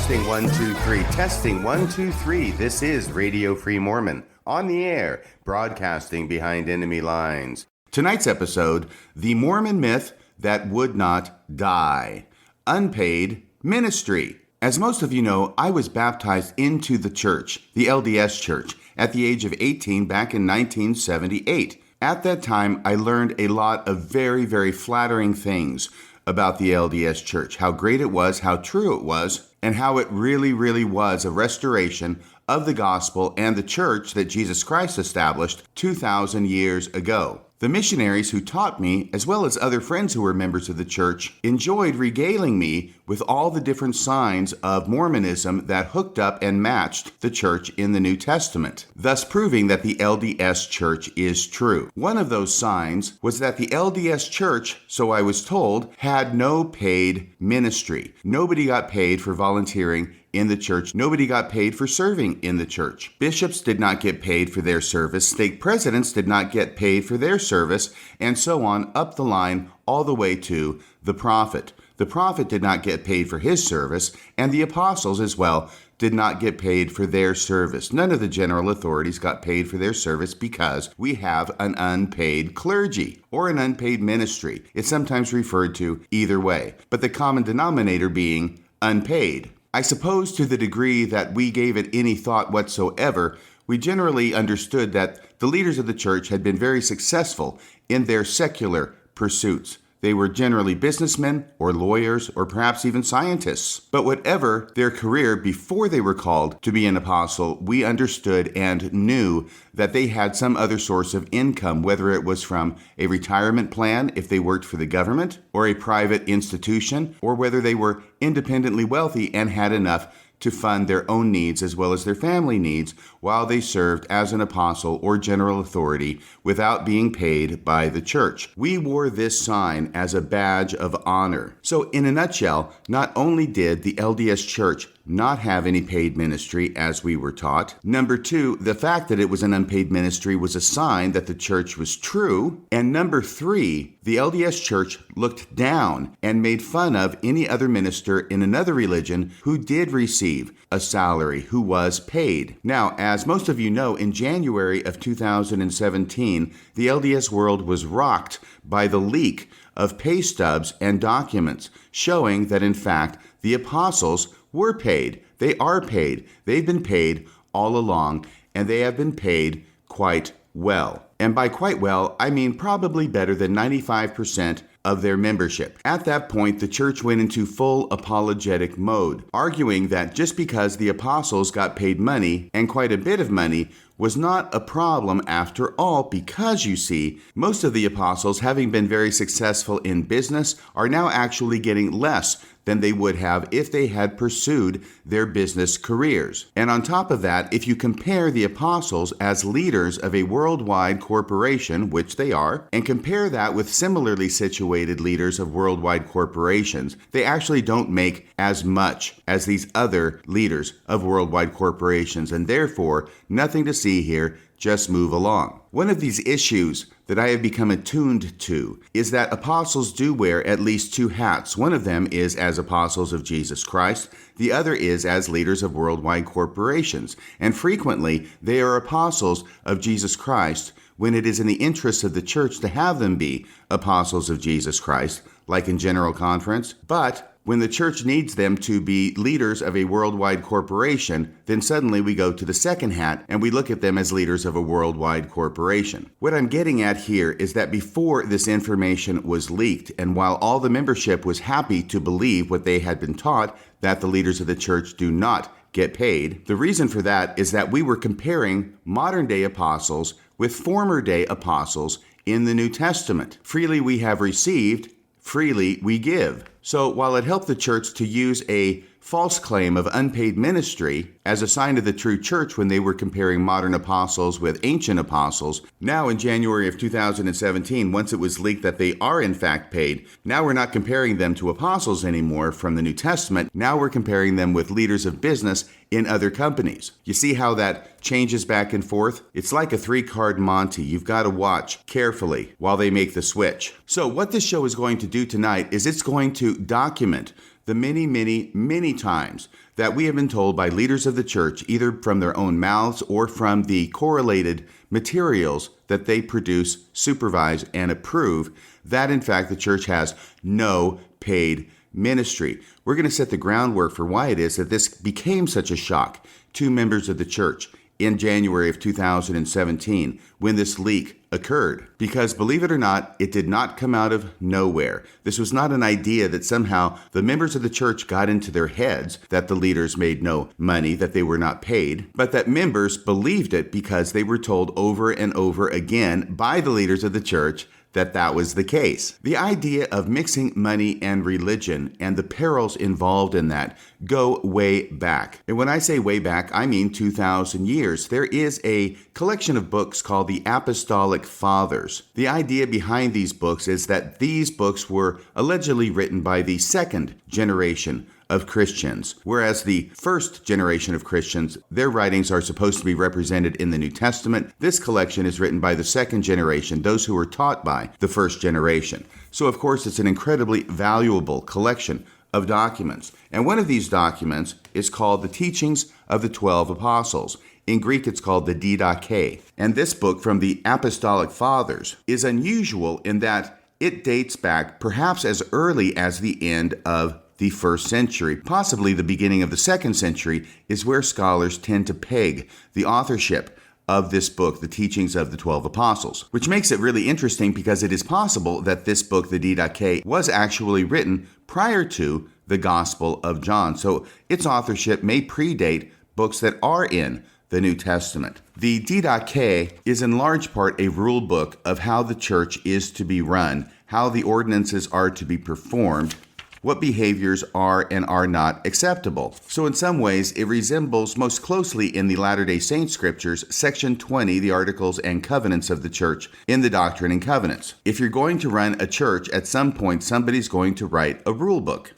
Testing 1 2 3. Testing 1 2 3. This is Radio Free Mormon on the air, broadcasting behind enemy lines. Tonight's episode: the Mormon myth that would not die. Unpaid ministry. As most of you know, I was baptized into the church, the LDS Church, at the age of 18 back in 1978. At that time, I learned a lot of very, very flattering things about the LDS Church, how great it was, how true it was, and how it really, really was a restoration of the gospel and the church that Jesus Christ established 2,000 years ago. The missionaries who taught me, as well as other friends who were members of the church, enjoyed regaling me with all the different signs of Mormonism that hooked up and matched the church in the New Testament, thus proving that the LDS Church is true. One of those signs was that the LDS Church, so I was told, had no paid ministry. Nobody got paid for volunteering in the church. Nobody got paid for serving in the church. Bishops did not get paid for their service. Stake presidents did not get paid for their service, and so on up the line all the way to the prophet. The prophet did not get paid for his service, and the apostles as well did not get paid for their service. None of the general authorities got paid for their service because we have an unpaid clergy or an unpaid ministry. It's sometimes referred to either way, but the common denominator being unpaid. I suppose to the degree that we gave it any thought whatsoever, we generally understood that the leaders of the church had been very successful in their secular pursuits. They were generally businessmen or lawyers or perhaps even scientists. But whatever their career before they were called to be an apostle, we understood and knew that they had some other source of income, whether it was from a retirement plan if they worked for the government or a private institution, or whether they were independently wealthy and had enough to fund their own needs as well as their family needs while they served as an apostle or general authority without being paid by the church. We wore this sign as a badge of honor. So in a nutshell, not only did the LDS Church not have any paid ministry as we were taught. Number two, the fact that it was an unpaid ministry was a sign that the church was true. And number three, the LDS Church looked down and made fun of any other minister in another religion who did receive a salary, who was paid. Now, as most of you know, in January of 2017, the LDS world was rocked by the leak of pay stubs and documents showing that, in fact, the apostles were paid. They are paid. They've been paid all along, and they have been paid quite well. And by quite well, I mean probably better than 95% of their membership. At that point, the church went into full apologetic mode, arguing that just because the apostles got paid money, and quite a bit of money, was not a problem after all, because you see, most of the apostles, having been very successful in business, are now actually getting less than they would have if they had pursued their business careers. And on top of that, if you compare the apostles as leaders of a worldwide corporation, which they are, and compare that with similarly situated leaders of worldwide corporations, they actually don't make as much as these other leaders of worldwide corporations, and therefore, nothing to see here, just move along. One of these issues that I have become attuned to is that apostles do wear at least two hats. One of them is as apostles of Jesus Christ. The other is as leaders of worldwide corporations. And frequently, they are apostles of Jesus Christ when it is in the interest of the church to have them be apostles of Jesus Christ, like in General Conference. But when the church needs them to be leaders of a worldwide corporation, then suddenly we go to the second hat and we look at them as leaders of a worldwide corporation. What I'm getting at here is that before this information was leaked, and while all the membership was happy to believe what they had been taught, that the leaders of the church do not get paid, the reason for that is that we were comparing modern-day apostles with former-day apostles in the New Testament. Freely we have received, freely we give. So while it helped the church to use a false claim of unpaid ministry as a sign of the true church when they were comparing modern apostles with ancient apostles, now in January of 2017, once it was leaked that they are in fact paid, now we're not comparing them to apostles anymore from the New Testament. Now we're comparing them with leaders of business in other companies. You see how that changes back and forth? It's like a 3-card Monty. You've got to watch carefully while they make the switch. So what this show is going to do tonight is it's going to document the many, many, many times that we have been told by leaders of the church, either from their own mouths or from the correlated materials that they produce, supervise, and approve, that in fact the church has no paid ministry. We're going to set the groundwork for why it is that this became such a shock to members of the church in January of 2017 when this leak occurred. Because believe it or not, it did not come out of nowhere. This was not an idea that somehow the members of the church got into their heads that the leaders made no money, that they were not paid, but that members believed it because they were told over and over again by the leaders of the church that that was the case. The idea of mixing money and religion and the perils involved in that go way back. And when I say way back, I mean 2,000 years. There is a collection of books called the Apostolic Fathers. The idea behind these books is that these books were allegedly written by the second generation of Christians, whereas the first generation of Christians, their writings are supposed to be represented in the New Testament. This collection is written by the second generation, those who were taught by the first generation. So, of course, it's an incredibly valuable collection of documents. And one of these documents is called The Teachings of the 12 Apostles. In Greek, it's called the Didache. And this book from the Apostolic Fathers is unusual in that it dates back perhaps as early as the end of the first century. Possibly the beginning of the second century is where scholars tend to peg the authorship of this book, The Teachings of the 12 Apostles, which makes it really interesting because it is possible that this book, the Didache, was actually written prior to the Gospel of John. So its authorship may predate books that are in the New Testament. The Didache is in large part a rule book of how the church is to be run, how the ordinances are to be performed, what behaviors are and are not acceptable. So in some ways, it resembles most closely in the Latter-day Saint scriptures, section 20, the Articles and Covenants of the Church, in the Doctrine and Covenants. If you're going to run a church, at some point, somebody's going to write a rule book.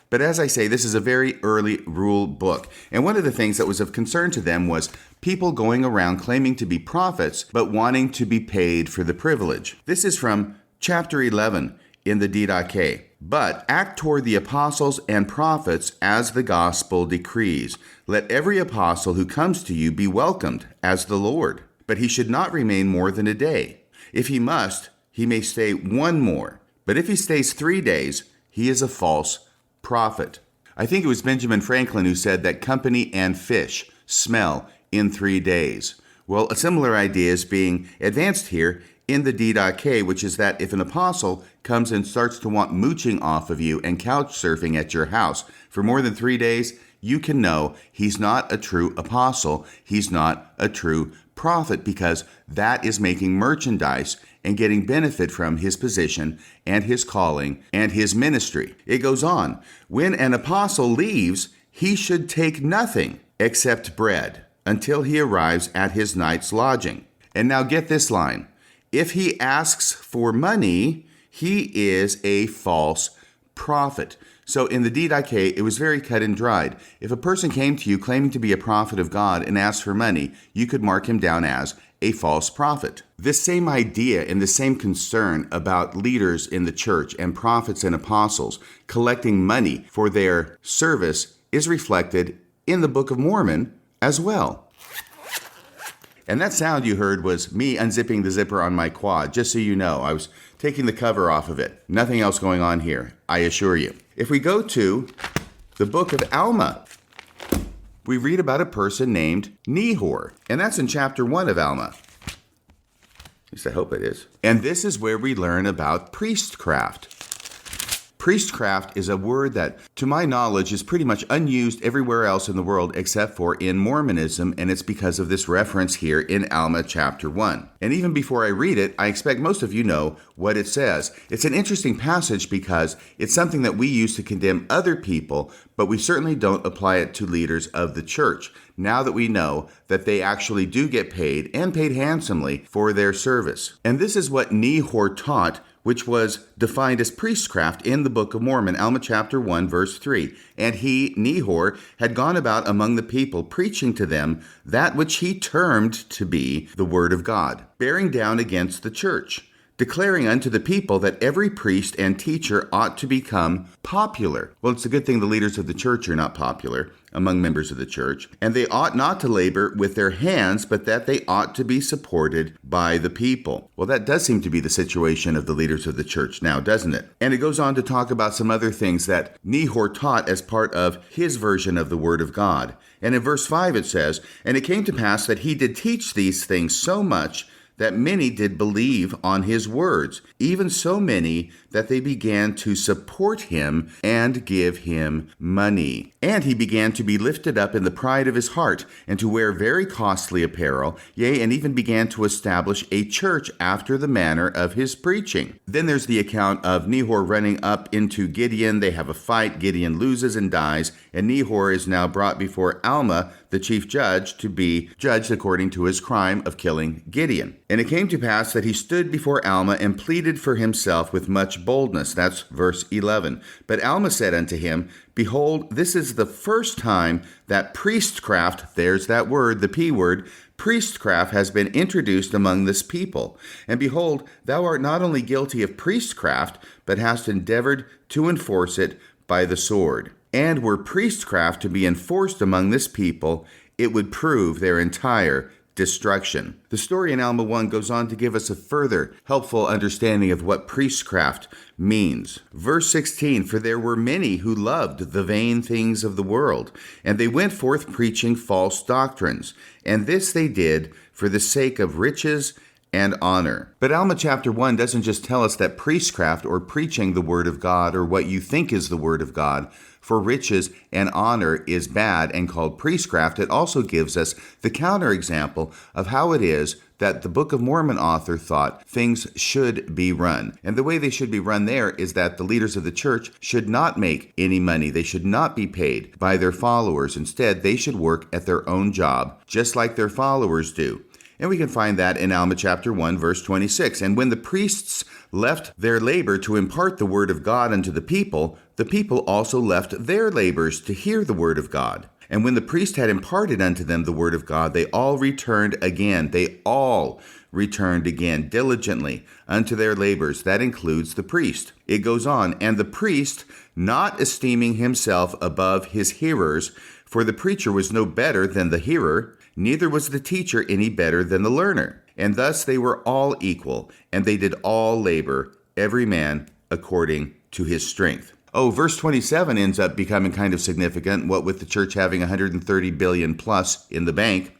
But as I say, this is a very early rule book. And one of the things that was of concern to them was people going around claiming to be prophets, but wanting to be paid for the privilege. This is from chapter 11 in the Didache. But act toward the apostles and prophets as the gospel decrees. Let every apostle who comes to you be welcomed as the Lord. But he should not remain more than a day. If he must, he may stay one more. But if he stays 3 days, he is a false prophet. I think it was Benjamin Franklin who said that company and fish smell in 3 days. Well, a similar idea is being advanced here in the Didache, which is that if an apostle comes and starts to want mooching off of you and couch surfing at your house for more than 3 days, you can know he's not a true apostle. He's not a true prophet, because that is making merchandise and getting benefit from his position and his calling and his ministry. It goes on. When an apostle leaves, he should take nothing except bread until he arrives at his night's lodging. And now get this line. If he asks for money, he is a false prophet. So in the Didache, it was very cut and dried. If a person came to you claiming to be a prophet of God and asked for money, you could mark him down as a false prophet. This same idea and the same concern about leaders in the church and prophets and apostles collecting money for their service is reflected in the Book of Mormon as well. And that sound you heard was me unzipping the zipper on my quad, just so you know. I was taking the cover off of it. Nothing else going on here, I assure you. If we go to the book of Alma, we read about a person named Nehor, and that's in chapter 1 of Alma. At least I hope it is. And this is where we learn about priestcraft. Priestcraft is a word that, to my knowledge, is pretty much unused everywhere else in the world except for in Mormonism, and it's because of this reference here in Alma chapter 1. And even before I read it, I expect most of you know what it says. It's an interesting passage because it's something that we use to condemn other people, but we certainly don't apply it to leaders of the church, now that we know that they actually do get paid, and paid handsomely, for their service. And this is what Nehor taught, which was defined as priestcraft in the Book of Mormon, Alma chapter 1, verse 3. And he, Nehor, had gone about among the people, preaching to them that which he termed to be the word of God, bearing down against the church, declaring unto the people that every priest and teacher ought to become popular. Well, it's a good thing the leaders of the church are not popular among members of the church, and they ought not to labor with their hands, but that they ought to be supported by the people. Well, that does seem to be the situation of the leaders of the church now, doesn't it? And it goes on to talk about some other things that Nehor taught as part of his version of the Word of God. And in verse 5 it says, "And it came to pass that he did teach these things so much that many did believe on his words, even so many that they began to support him and give him money. And he began to be lifted up in the pride of his heart, and to wear very costly apparel, yea, and even began to establish a church after the manner of his preaching." Then there's the account of Nehor running up into Gideon. They have a fight. Gideon loses and dies, and Nehor is now brought before Alma, the chief judge, to be judged according to his crime of killing Gideon. "And it came to pass that he stood before Alma and pleaded for himself with much boldness." That's verse 11. "But Alma said unto him, Behold, this is the first time that priestcraft," there's that word, the P word, "priestcraft has been introduced among this people. And behold, thou art not only guilty of priestcraft, but hast endeavored to enforce it by the sword. And were priestcraft to be enforced among this people, it would prove their entire destruction." The story in Alma 1 goes on to give us a further helpful understanding of what priestcraft means. Verse 16, "For there were many who loved the vain things of the world, and they went forth preaching false doctrines. And this they did for the sake of riches and honor." But Alma chapter 1 doesn't just tell us that priestcraft, or preaching the word of God, or what you think is the word of God, for riches and honor is bad and called priestcraft. It also gives us the counterexample of how it is that the Book of Mormon author thought things should be run. And the way they should be run there is that the leaders of the church should not make any money. They should not be paid by their followers. Instead, they should work at their own job, just like their followers do. And we can find that in Alma chapter 1, verse 26. "And when the priests left their labor to impart the word of God unto the people also left their labors to hear the word of God. And when the priest had imparted unto them the word of God, they all returned again diligently unto their labors." That includes the priest. It goes on, "And the priest, not esteeming himself above his hearers, for the preacher was no better than the hearer, neither was the teacher any better than the learner. And thus they were all equal, and they did all labor, every man according to his strength." Oh, verse 27 ends up becoming kind of significant, what with the church having 130 billion plus in the bank.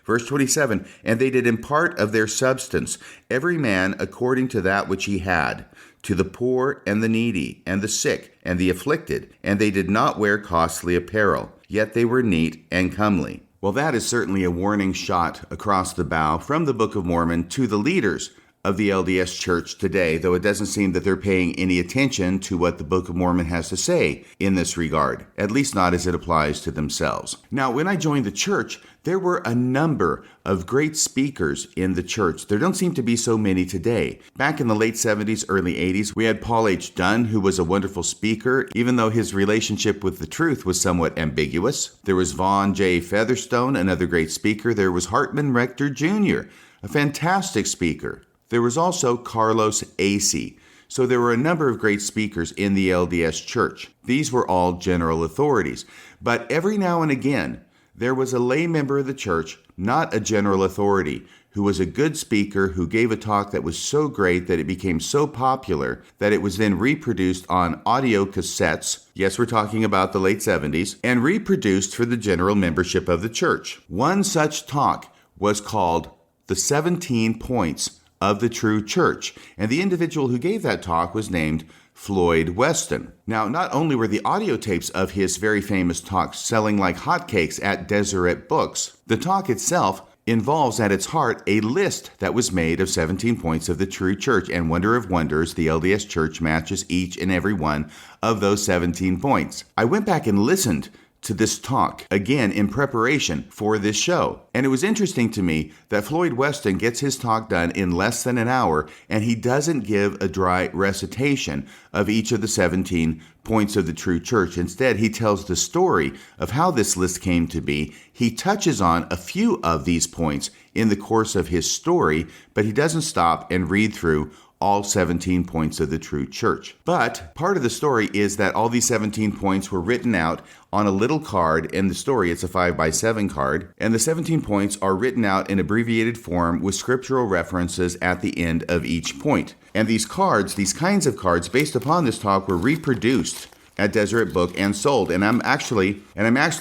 Verse 27, "And they did impart of their substance, every man according to that which he had, to the poor and the needy and the sick and the afflicted, and they did not wear costly apparel, yet they were neat and comely." Well, that is certainly a warning shot across the bow from the Book of Mormon to the leaders of the LDS Church today, though it doesn't seem that they're paying any attention to what the Book of Mormon has to say in this regard, at least not as it applies to themselves. Now, when I joined the church, there were a number of great speakers in the church. There don't seem to be so many today. Back in the late 70s, early 80s, we had Paul H. Dunn, who was a wonderful speaker, even though his relationship with the truth was somewhat ambiguous. There was Vaughn J. Featherstone, another great speaker. There was Hartman Rector Jr., a fantastic speaker. There was also Carlos Acey. So there were a number of great speakers in the LDS Church. These were all general authorities. But every now and again, there was a lay member of the church, not a general authority, who was a good speaker, who gave a talk that was so great that it became so popular that it was then reproduced on audio cassettes. Yes, we're talking about the late 70s, and reproduced for the general membership of the church. One such talk was called The 17 Points of the True Church, and the individual who gave that talk was named Floyd Weston. Now, not only were the audio tapes of his very famous talk selling like hotcakes at Deseret Books, the talk itself involves at its heart a list that was made of 17 points of the true church, and wonder of wonders, the LDS Church matches each and every one of those 17 points. I went back and listened to this talk again in preparation for this show. And it was interesting to me that Floyd Weston gets his talk done in less than an hour, and he doesn't give a dry recitation of each of the 17 points of the true church. Instead, he tells the story of how this list came to be. He touches on a few of these points in the course of his story, but he doesn't stop and read through all 17 points of the true church. But part of the story is that all these 17 points were written out on a little card. In the story, it's a 5x7 card, and the 17 points are written out in abbreviated form with scriptural references at the end of each point. And these cards, these kinds of cards, based upon this talk, were reproduced at Deseret Book and sold. And I'm actually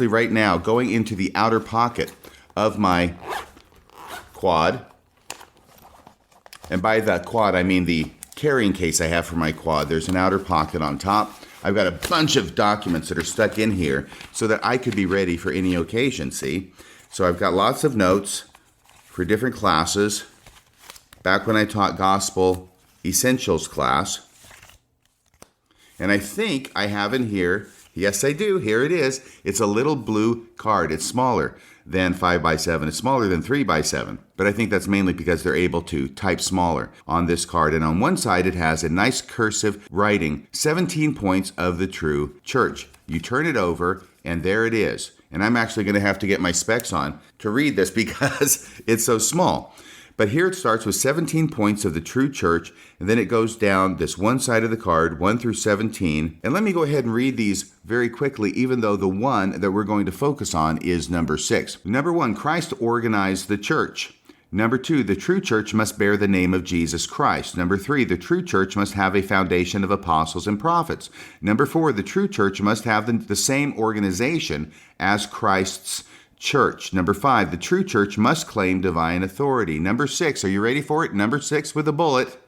right now going into the outer pocket of my quad. And by the quad, I mean the carrying case I have for my quad. There's an outer pocket on top. I've got a bunch of documents that are stuck in here so that I could be ready for any occasion, see? So I've got lots of notes for different classes. Back when I taught Gospel Essentials class. And I think I have in here, yes I do, here it is. It's a little blue card. It's smaller than 5x7. It's smaller than 3x7. But I think that's mainly because they're able to type smaller on this card. And on one side, it has a nice cursive writing, 17 points of the true church. You turn it over, and there it is. And I'm actually going to have to get my specs on to read this because it's so small. But here it starts with 17 points of the true church, and then it goes down this one side of the card, 1 through 17. And let me go ahead and read these very quickly, even though the one that we're going to focus on is number 6. Number 1, Christ organized the church. Number 2, the true church must bear the name of Jesus Christ. Number 3, the true church must have a foundation of apostles and prophets. Number 4, the true church must have the same organization as Christ's church. Number 5, the true church must claim divine authority. Number 6, are you ready for it? Number 6 with a bullet.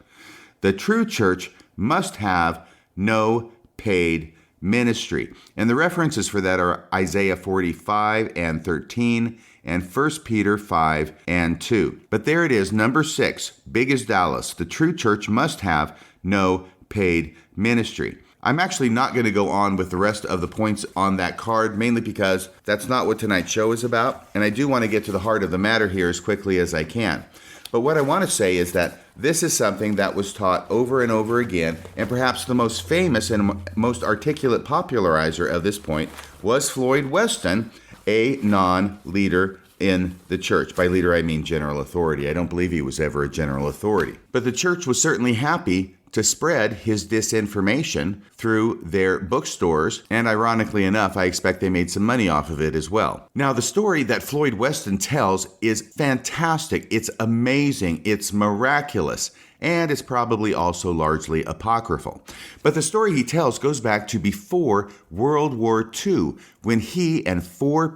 The true church must have no paid ministry. And the references for that are Isaiah 45 and 13 and 1 Peter 5 and 2. But there it is, number 6, big as Dallas. The true church must have no paid ministry. I'm actually not going to go on with the rest of the points on that card, mainly because that's not what tonight's show is about, and I do want to get to the heart of the matter here as quickly as I can. But what I want to say is that this is something that was taught over and over again, and perhaps the most famous and most articulate popularizer of this point was Floyd Weston, a non-leader in the church. By leader, I mean general authority. I don't believe he was ever a general authority. But the church was certainly happy to spread his disinformation through their bookstores, and ironically enough, I expect they made some money off of it as well. Now, the story that Floyd Weston tells is fantastic. It's amazing. It's miraculous. And it's probably also largely apocryphal. But the story he tells goes back to before World War II, when he and 4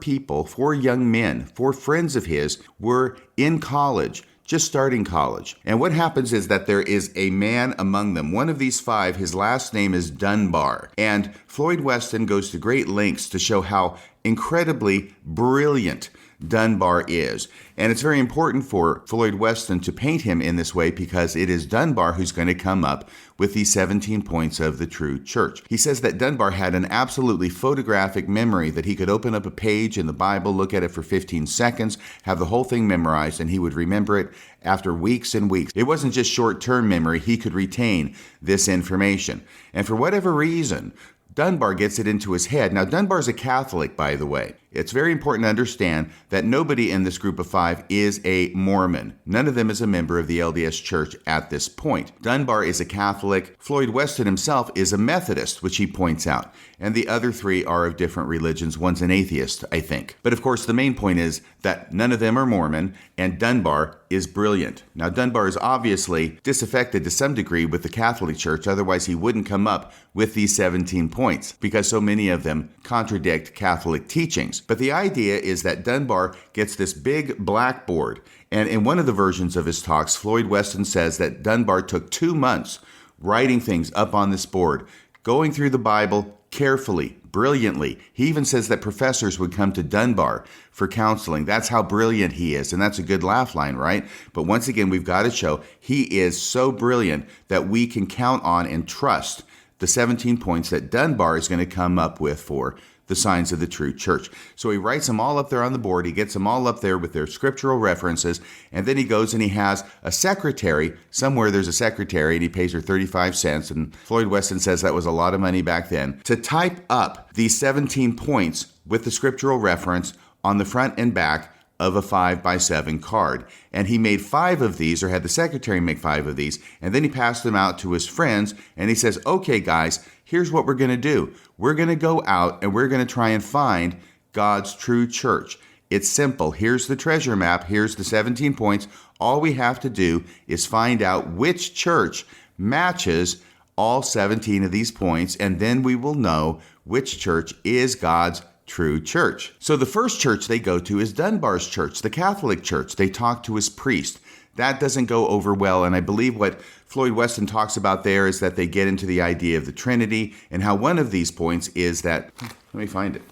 young men, 4 friends of his, were in college, just starting college. And what happens is that there is a man among them. One of these 5, his last name is Dunbar. And Floyd Weston goes to great lengths to show how incredibly brilliant Dunbar is. And it's very important for Floyd Weston to paint him in this way because it is Dunbar who's going to come up with these 17 points of the true church. He says that Dunbar had an absolutely photographic memory, that he could open up a page in the Bible, look at it for 15 seconds, have the whole thing memorized, and he would remember it after weeks and weeks. It wasn't just short-term memory. He could retain this information. And for whatever reason, Dunbar gets it into his head. Now, Dunbar's a Catholic, by the way. It's very important to understand that nobody in this group of 5 is a Mormon. None of them is a member of the LDS Church at this point. Dunbar is a Catholic. Floyd Weston himself is a Methodist, which he points out. And the other 3 are of different religions. One's an atheist, I think. But of course, the main point is that none of them are Mormon, and Dunbar is brilliant. Now, Dunbar is obviously disaffected to some degree with the Catholic Church. Otherwise, he wouldn't come up with these 17 points because so many of them contradict Catholic teachings. But the idea is that Dunbar gets this big blackboard, and in one of the versions of his talks, Floyd Weston says that Dunbar took 2 months writing things up on this board, going through the Bible carefully, brilliantly. He even says that professors would come to Dunbar for counseling. That's how brilliant he is, and that's a good laugh line, right? But once again, we've got to show he is so brilliant that we can count on and trust the 17 points that Dunbar is going to come up with for the signs of the true church. So he writes them all up there on the board. He gets them all up there with their scriptural references. And then he goes and he has a secretary. Somewhere there's a secretary and he pays her 35 cents. And Floyd Weston says that was a lot of money back then, to type up these 17 points with the scriptural reference on the front and back of a 5x7 card. And he made 5 of these, or had the secretary make 5 of these, and then he passed them out to his friends, and he says, okay, guys, here's what we're going to do. We're going to go out and we're going to try and find God's true church. It's simple. Here's the treasure map. Here's the 17 points. All we have to do is find out which church matches all 17 of these points, and then we will know which church is God's true church. So the first church they go to is Dunbar's church, the Catholic church. They talk to his priest. That doesn't go over well, and I believe what Floyd Weston talks about there is that they get into the idea of the Trinity, and how one of these points is that, let me find it.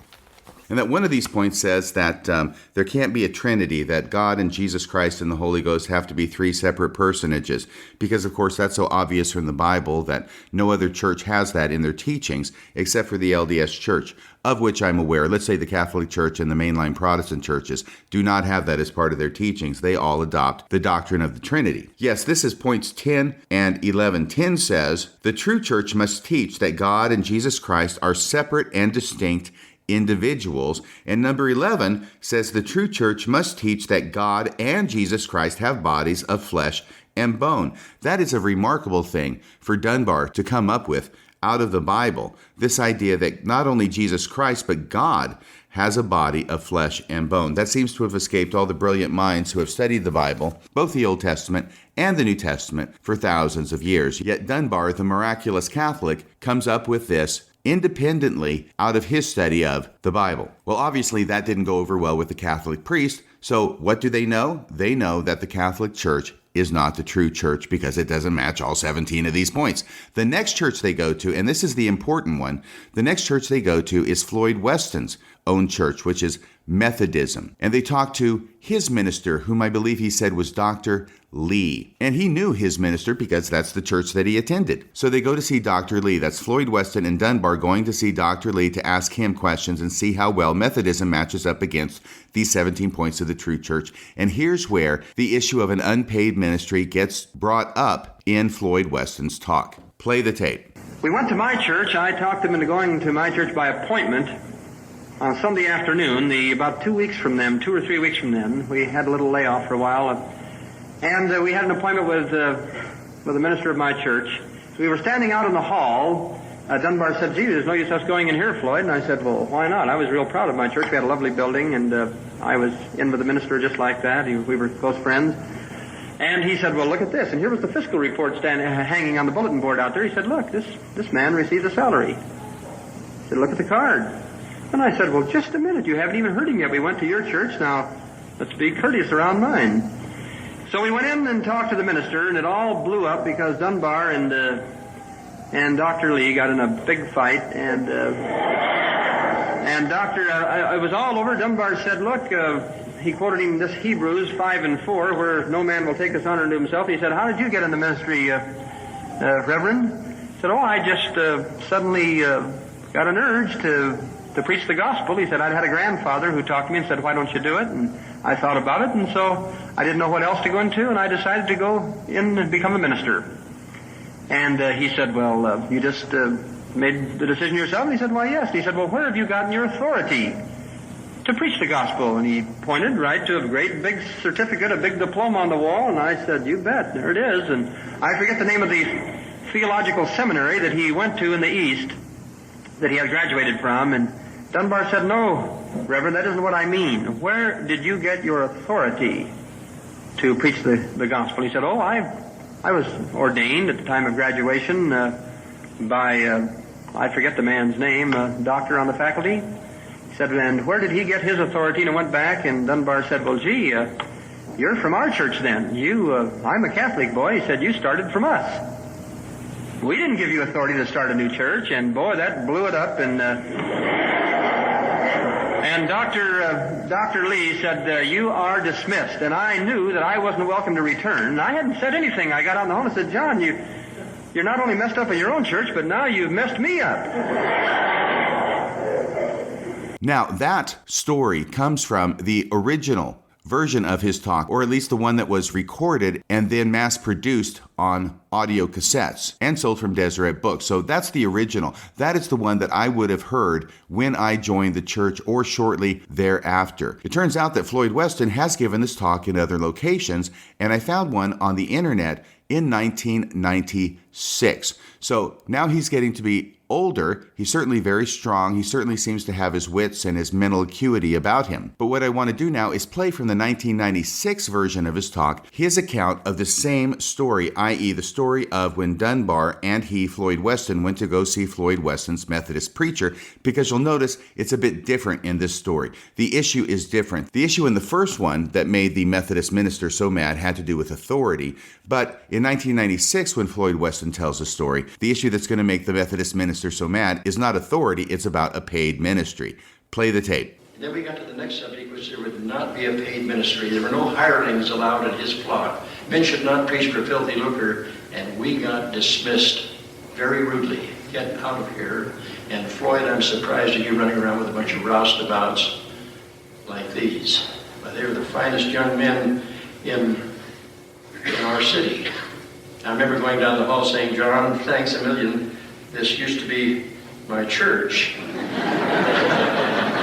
And that one of these points says that there can't be a Trinity, that God and Jesus Christ and the Holy Ghost have to be 3 separate personages. Because, of course, that's so obvious from the Bible that no other church has that in their teachings except for the LDS Church, of which I'm aware. Let's say the Catholic Church and the mainline Protestant churches do not have that as part of their teachings. They all adopt the doctrine of the Trinity. Yes, this is points 10 and 11. 10 says, the true church must teach that God and Jesus Christ are separate and distinct individuals. And number 11 says the true church must teach that God and Jesus Christ have bodies of flesh and bone. That is a remarkable thing for Dunbar to come up with out of the Bible. This idea that not only Jesus Christ, but God has a body of flesh and bone. That seems to have escaped all the brilliant minds who have studied the Bible, both the Old Testament and the New Testament, for thousands of years. Yet Dunbar, the miraculous Catholic, comes up with this independently out of his study of the Bible. Well, obviously that didn't go over well with the Catholic priest. So what do they know? They know that the Catholic Church is not the true church because it doesn't match all 17 of these points. The next church they go to, and this is the important one, the next church they go to is Floyd Weston's own church, which is Methodism. And they talk to his minister, whom I believe he said was Dr. Lee. And he knew his minister because that's the church that he attended. So they go to see Dr. Lee. That's Floyd Weston and Dunbar going to see Dr. Lee to ask him questions and see how well Methodism matches up against these 17 points of the true church. And here's where the issue of an unpaid ministry gets brought up in Floyd Weston's talk. Play the tape. We went to my church. I talked them into going to my church by appointment on Sunday afternoon. About 2 weeks from then, 2 or 3 weeks from then, we had a little layoff for a while, and we had an appointment with the minister of my church. So we were standing out in the hall. Dunbar said, "Gee, there's no use us going in here, Floyd." And I said, "Well, why not?" I was real proud of my church. We had a lovely building, and I was in with the minister just like that. We were close friends. And he said, "Well, look at this." And here was the fiscal report hanging on the bulletin board out there. He said, "Look, this man receives a salary." He said, "Look at the card." And I said, "Well, just a minute. You haven't even heard him yet. We went to your church. Now, let's be courteous around mine." So we went in and talked to the minister, and it all blew up because Dunbar and Dr. Lee got in a big fight, and it was all over. Dunbar said, "Look," he quoted him this Hebrews 5:4, where no man will take this honor unto himself. He said, "How did you get in the ministry, Reverend?" He said, "Oh, I just suddenly got an urge to preach the gospel." He said, "I'd had a grandfather who talked to me and said, 'Why don't you do it?' And I thought about it, and so I didn't know what else to go into, and I decided to go in and become a minister." And he said, "Well, you just made the decision yourself?" And he said, "Why, yes." And he said, "Well, where have you gotten your authority to preach the gospel?" And he pointed right to a great big certificate, a big diploma on the wall, and I said, "You bet, there it is." And I forget the name of the theological seminary that he went to in the East, that he had graduated from, and Dunbar said, "No, Reverend, that isn't what I mean. Where did you get your authority to preach the gospel?" He said, "Oh, I was ordained at the time of graduation by, I forget the man's name, a doctor on the faculty." He said, "And where did he get his authority?" And I went back, and Dunbar said, "Well, gee, you're from our church then. I'm a Catholic boy." He said, "You started from us. We didn't give you authority to start a new church." And boy, that blew it up. And Dr. Lee said, "You are dismissed." And I knew that I wasn't welcome to return. I hadn't said anything. I got on the phone and said, "John, you're not only messed up in your own church, but now you've messed me up." Now, that story comes from the original version of his talk, or at least the one that was recorded and then mass-produced on audio cassettes and sold from Deseret Books. So that's the original. That is the one that I would have heard when I joined the church or shortly thereafter. It turns out that Floyd Weston has given this talk in other locations, and I found one on the internet in 1996. So now he's getting to be older. He's certainly very strong. He certainly seems to have his wits and his mental acuity about him. But what I want to do now is play from the 1996 version of his talk, his account of the same story, i.e. the story of when Dunbar and Floyd Weston, went to go see Floyd Weston's Methodist preacher, because you'll notice it's a bit different in this story. The issue is different. The issue in the first one that made the Methodist minister so mad had to do with authority. But in 1996, when Floyd Weston tells a story, the issue that's going to make the Methodist minister so mad is not authority, it's about a paid ministry. Play the tape. Then we got to the next subject, which there would not be a paid ministry. There were no hirelings allowed at his flock. Men should not preach for filthy lucre, and we got dismissed very rudely. Get out of here. And Floyd, I'm surprised at you running around with a bunch of roustabouts like these. But they were the finest young men in our city. I remember going down the hall saying, "John, thanks a million. This used to be my church."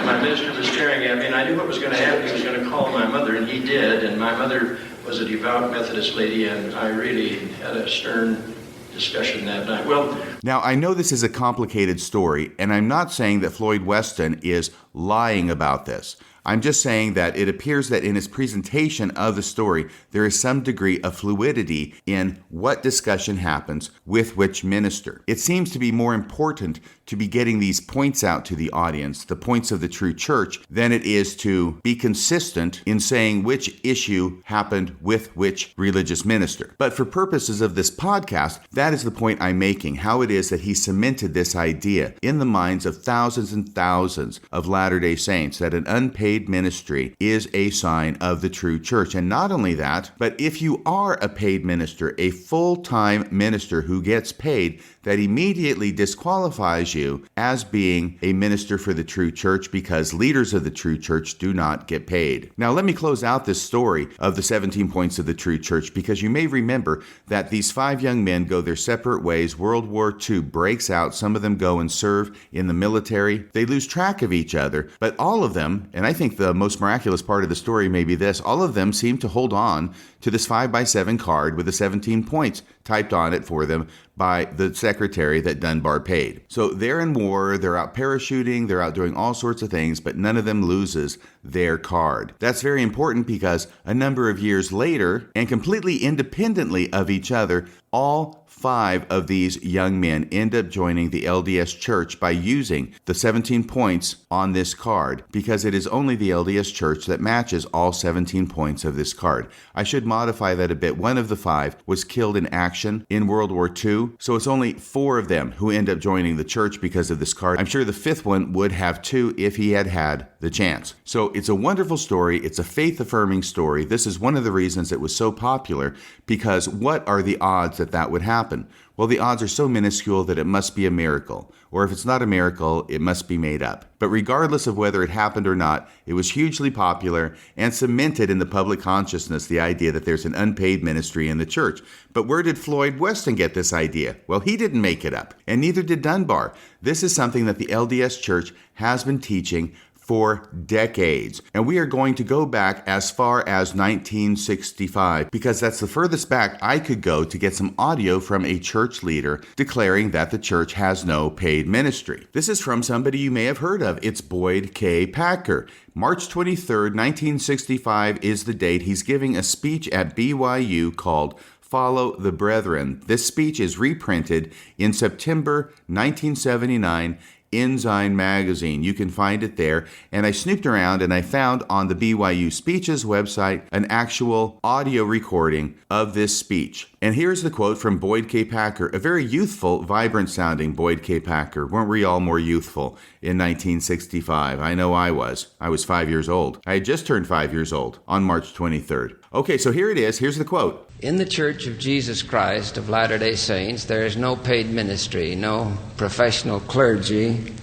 My minister was staring at me, and I knew what was going to happen. He was going to call my mother, and he did. And my mother was a devout Methodist lady, and I really had a stern discussion that night. Well, now, I know this is a complicated story, and I'm not saying that Floyd Weston is lying about this. I'm just saying that it appears that in his presentation of the story, there is some degree of fluidity in what discussion happens with which minister. It seems to be more important to be getting these points out to the audience, the points of the true church, than it is to be consistent in saying which issue happened with which religious minister. But for purposes of this podcast, that is the point I'm making, how it is that he cemented this idea in the minds of thousands and thousands of Latter-day Saints that an unpaid ministry is a sign of the true church. And not only that, but if you are a paid minister, a full-time minister who gets paid, that immediately disqualifies you as being a minister for the true church, because leaders of the true church do not get paid. Now, let me close out this story of the 17 points of the true church, because you may remember that these 5 young men go their separate ways. World War II breaks out. Some of them go and serve in the military. They lose track of each other, but all of them, and I think the most miraculous part of the story may be this, all of them seem to hold on to this 5x7 card with the 17 points typed on it for them by the secretary that Dunbar paid. So they're in war, they're out parachuting, they're out doing all sorts of things, but none of them loses their card. That's very important because a number of years later, and completely independently of each other, all 5 of these young men end up joining the LDS Church by using the 17 points on this card, because it is only the LDS Church that matches all 17 points of this card. I should modify that a bit. One of the 5 was killed in action in World War II, so it's only 4 of them who end up joining the church because of this card. I'm sure the 5th one would have too if he had had the chance. So it's a wonderful story. It's a faith-affirming story. This is one of the reasons it was so popular, because what are the odds that that would happen? Well, the odds are so minuscule that it must be a miracle. Or if it's not a miracle, it must be made up. But regardless of whether it happened or not, it was hugely popular and cemented in the public consciousness the idea that there's an unpaid ministry in the church. But where did Floyd Weston get this idea? Well, he didn't make it up, and neither did Dunbar. This is something that the LDS Church has been teaching for decades. And we are going to go back as far as 1965, because that's the furthest back I could go to get some audio from a church leader declaring that the church has no paid ministry. This is from somebody you may have heard of. It's Boyd K. Packer. March 23rd, 1965 is the date. He's giving a speech at BYU called Follow the Brethren. This speech is reprinted in September 1979 Ensign magazine. You can find it there. And I snooped around and I found on the BYU Speeches website an actual audio recording of this speech. And here's the quote from Boyd K. Packer, a very youthful, vibrant sounding Boyd K. Packer. Weren't we all more youthful in 1965? I know I was. I was 5 years old. I had just turned 5 years old on March 23rd. Okay, so here it is. Here's the quote. In the Church of Jesus Christ of Latter-day Saints, there is no paid ministry, no professional clergy,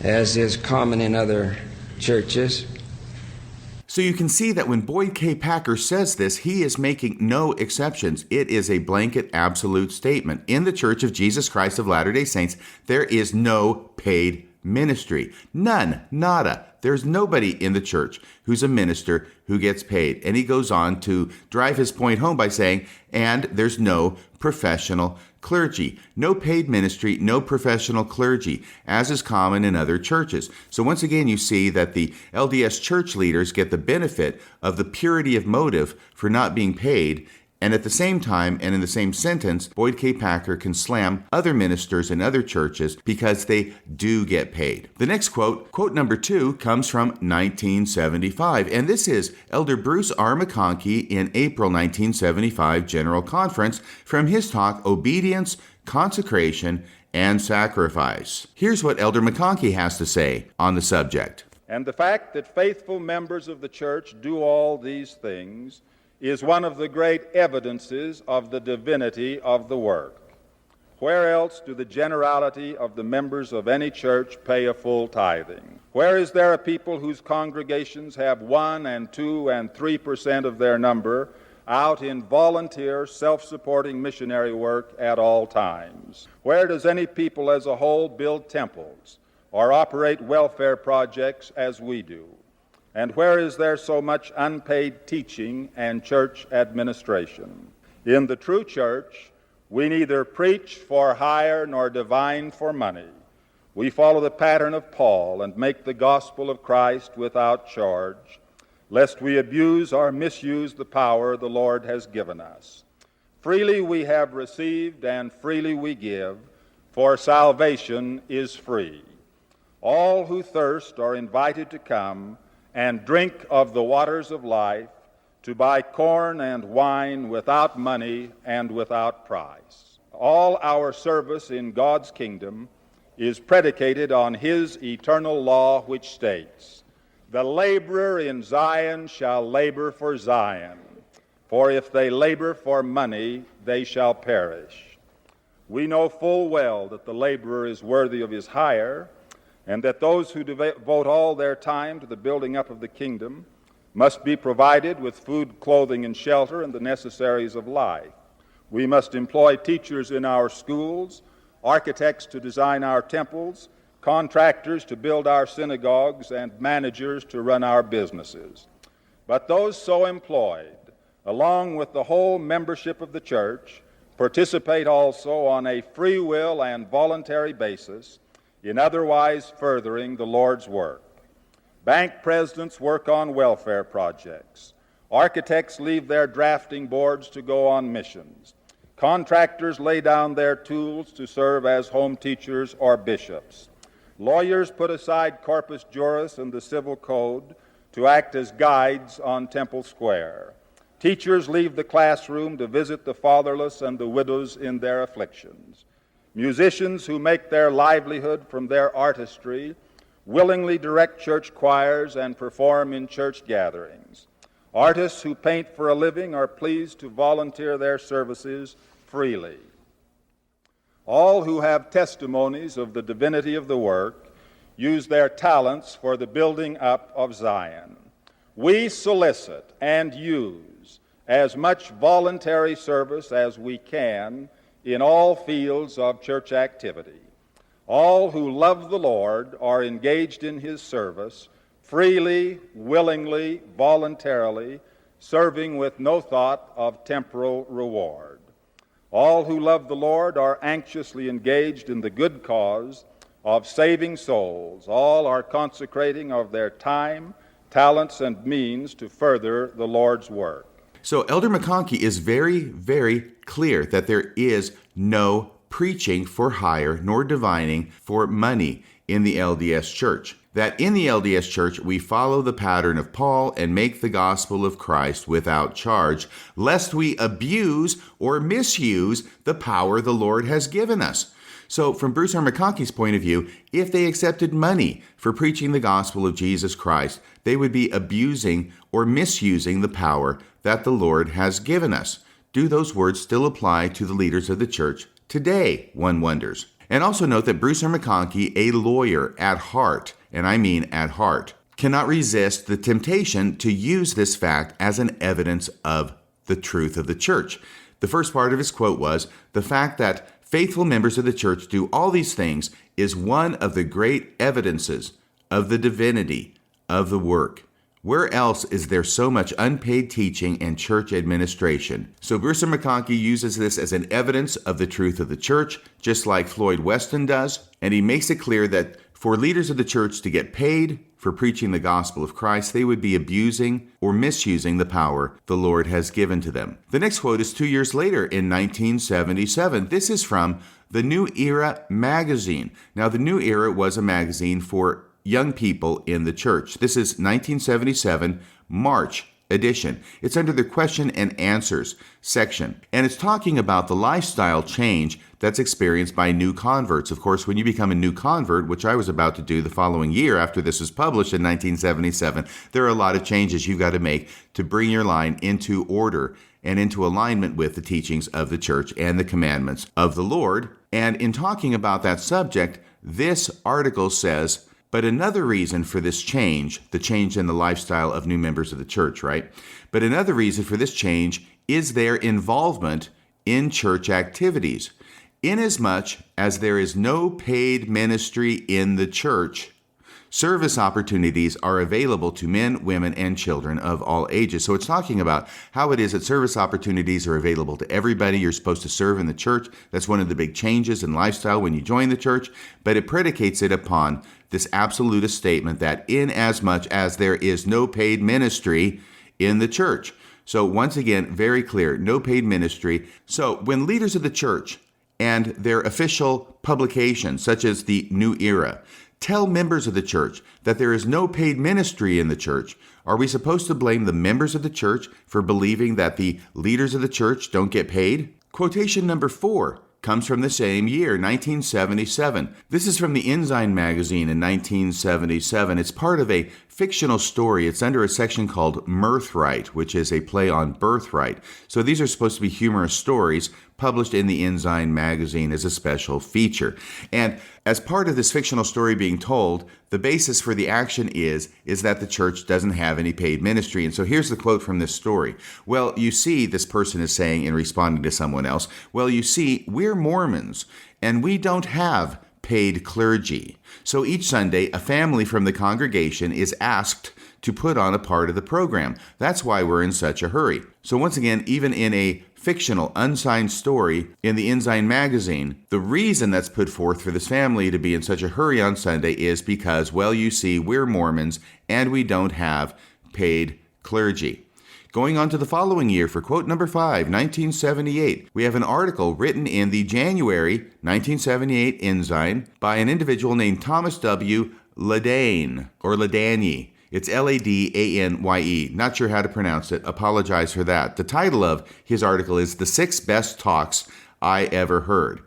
as is common in other churches. So you can see that when Boyd K. Packer says this, he is making no exceptions. It is a blanket absolute statement. In the Church of Jesus Christ of Latter-day Saints, there is no paid ministry. None. Nada. There's nobody in the church who's a minister who gets paid. And he goes on to drive his point home by saying, and there's no professional clergy. No paid ministry, no professional clergy, as is common in other churches. So once again, you see that the LDS church leaders get the benefit of the purity of motive for not being paid. And at the same time, and in the same sentence, Boyd K. Packer can slam other ministers in other churches because they do get paid. The next quote number 2, comes from 1975. And this is Elder Bruce R. McConkie in April 1975 General Conference from his talk, Obedience, Consecration, and Sacrifice. Here's what Elder McConkie has to say on the subject. And the fact that faithful members of the church do all these things is one of the great evidences of the divinity of the work. Where else do the generality of the members of any church pay a full tithing? Where is there a people whose congregations have 1 and 2 and 3% of their number out in volunteer, self-supporting missionary work at all times? Where does any people as a whole build temples or operate welfare projects as we do? And where is there so much unpaid teaching and church administration? In the true church, we neither preach for hire nor divine for money. We follow the pattern of Paul and make the gospel of Christ without charge, lest we abuse or misuse the power the Lord has given us. Freely we have received and freely we give, for salvation is free. All who thirst are invited to come and drink of the waters of life, to buy corn and wine without money and without price. All our service in God's kingdom is predicated on His eternal law, which states, "The laborer in Zion shall labor for Zion, for if they labor for money, they shall perish." We know full well that the laborer is worthy of his hire, and that those who devote all their time to the building up of the kingdom must be provided with food, clothing, and shelter, and the necessaries of life. We must employ teachers in our schools, architects to design our temples, contractors to build our synagogues, and managers to run our businesses. But those so employed, along with the whole membership of the church, participate also on a free will and voluntary basis in otherwise furthering the Lord's work. Bank presidents work on welfare projects. Architects leave their drafting boards to go on missions. Contractors lay down their tools to serve as home teachers or bishops. Lawyers put aside corpus juris and the civil code to act as guides on Temple Square. Teachers leave the classroom to visit the fatherless and the widows in their afflictions. Musicians who make their livelihood from their artistry willingly direct church choirs and perform in church gatherings. Artists who paint for a living are pleased to volunteer their services freely. All who have testimonies of the divinity of the work use their talents for the building up of Zion. We solicit and use as much voluntary service as we can in all fields of church activity. All who love the Lord are engaged in His service, freely, willingly, voluntarily, serving with no thought of temporal reward. All who love the Lord are anxiously engaged in the good cause of saving souls. All are consecrating of their time, talents, and means to further the Lord's work. So Elder McConkie is very, very clear that there is no preaching for hire nor divining for money in the LDS Church. That in the LDS Church we follow the pattern of Paul and make the gospel of Christ without charge, lest we abuse or misuse the power the Lord has given us. So from Bruce R. McConkie's point of view, if they accepted money for preaching the gospel of Jesus Christ, they would be abusing or misusing the power that the Lord has given us. Do those words still apply to the leaders of the church today, one wonders? And also note that Bruce R. McConkie, a lawyer at heart, and I mean at heart, cannot resist the temptation to use this fact as an evidence of the truth of the church. The first part of his quote was, "The fact that faithful members of the church do all these things is one of the great evidences of the divinity of the work. Where else is there so much unpaid teaching and church administration?" So Grierson McConkie uses this as an evidence of the truth of the church, just like Floyd Weston does, and he makes it clear that for leaders of the church to get paid for preaching the gospel of Christ, they would be abusing or misusing the power the Lord has given to them. The next quote is 2 years later in 1977. This is from the New Era magazine. Now, the New Era was a magazine for young people in the church. This is 1977, March edition. It's under the question and answers section, and it's talking about the lifestyle change that's experienced by new converts. Of course, when you become a new convert, which I was about to do the following year after this was published in 1977, there are a lot of changes you've got to make to bring your line into order and into alignment with the teachings of the church and the commandments of the Lord. And in talking about that subject, this article says, but another reason for this change, the change in the lifestyle of new members of the church, right? But another reason for this change is their involvement in church activities. Inasmuch as there is no paid ministry in the church, service opportunities are available to men, women, and children of all ages. So it's talking about how it is that service opportunities are available to everybody. You're supposed to serve in the church. That's one of the big changes in lifestyle when you join the church. But it predicates it upon this absolutist statement that inasmuch as there is no paid ministry in the church. So once again, very clear, no paid ministry. So when leaders of the church and their official publications, such as the New Era, tell members of the church that there is no paid ministry in the church, are we supposed to blame the members of the church for believing that the leaders of the church don't get paid? Quotation number 4 comes from the same year, 1977. This is from the Ensign magazine in 1977. It's part of a fictional story. It's under a section called Mirthright, which is a play on birthright. So these are supposed to be humorous stories published in the Ensign magazine as a special feature. And as part of this fictional story being told, the basis for the action is that the church doesn't have any paid ministry. And so here's the quote from this story. Well, you see, this person is saying in responding to someone else, well, you see, we're Mormons and we don't have paid clergy. So each Sunday, a family from the congregation is asked to put on a part of the program. That's why we're in such a hurry. So once again, even in a fictional, unsigned story in the Ensign magazine, the reason that's put forth for this family to be in such a hurry on Sunday is because, well, you see, we're Mormons and we don't have paid clergy. Going on to the following year for quote number 5, 1978, we have an article written in the January 1978 Ensign by an individual named Thomas W. Ladanye, or Ladanye. It's Ladanye. Not sure how to pronounce it. Apologize for that. The title of his article is The 6 Best Talks I Ever Heard.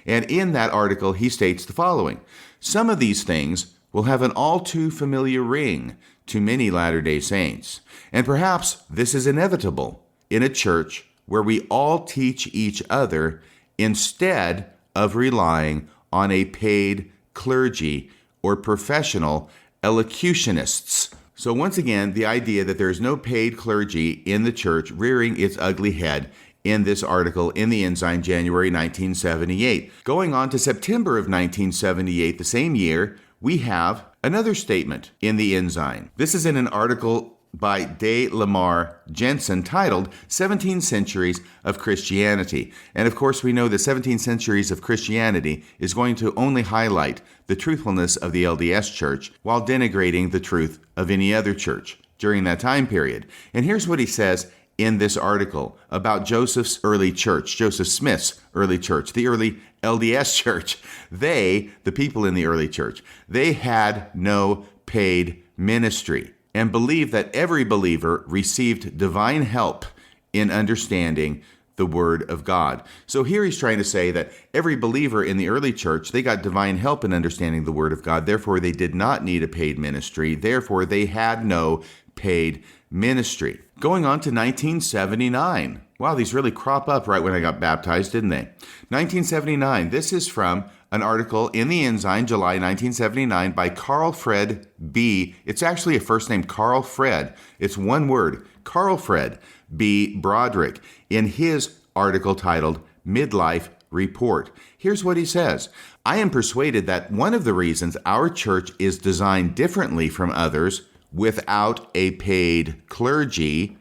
And in that article, he states the following. Some of these things will have an all too familiar ring to many Latter-day Saints. And perhaps this is inevitable in a church where we all teach each other instead of relying on a paid clergy or professional elocutionists. So once again, the idea that there is no paid clergy in the church rearing its ugly head in this article in the Ensign, January 1978. Going on to September of 1978, the same year, we have another statement in the Ensign. This is in an article by De Lamar Jensen titled 17 Centuries of Christianity. And of course, we know that 17 Centuries of Christianity is going to only highlight the truthfulness of the LDS Church while denigrating the truth of any other church during that time period. And here's what he says in this article about Joseph's early church, Joseph Smith's early church, the early LDS Church. They, the people in the early church, they had no paid ministry and believed that every believer received divine help in understanding the Word of God. So here he's trying to say that every believer in the early church, they got divine help in understanding the Word of God. Therefore, they did not need a paid ministry. Therefore, they had no paid ministry. Going on to 1979. Wow, these really crop up right when I got baptized, didn't they? 1979. This is from an article in the Ensign, July 1979, by Carl Fred B. It's actually a first name, Carl Fred. It's one word, Carl Fred B. Broderick, in his article titled Midlife Report. Here's what he says. I am persuaded that one of the reasons our church is designed differently from others without a paid clergy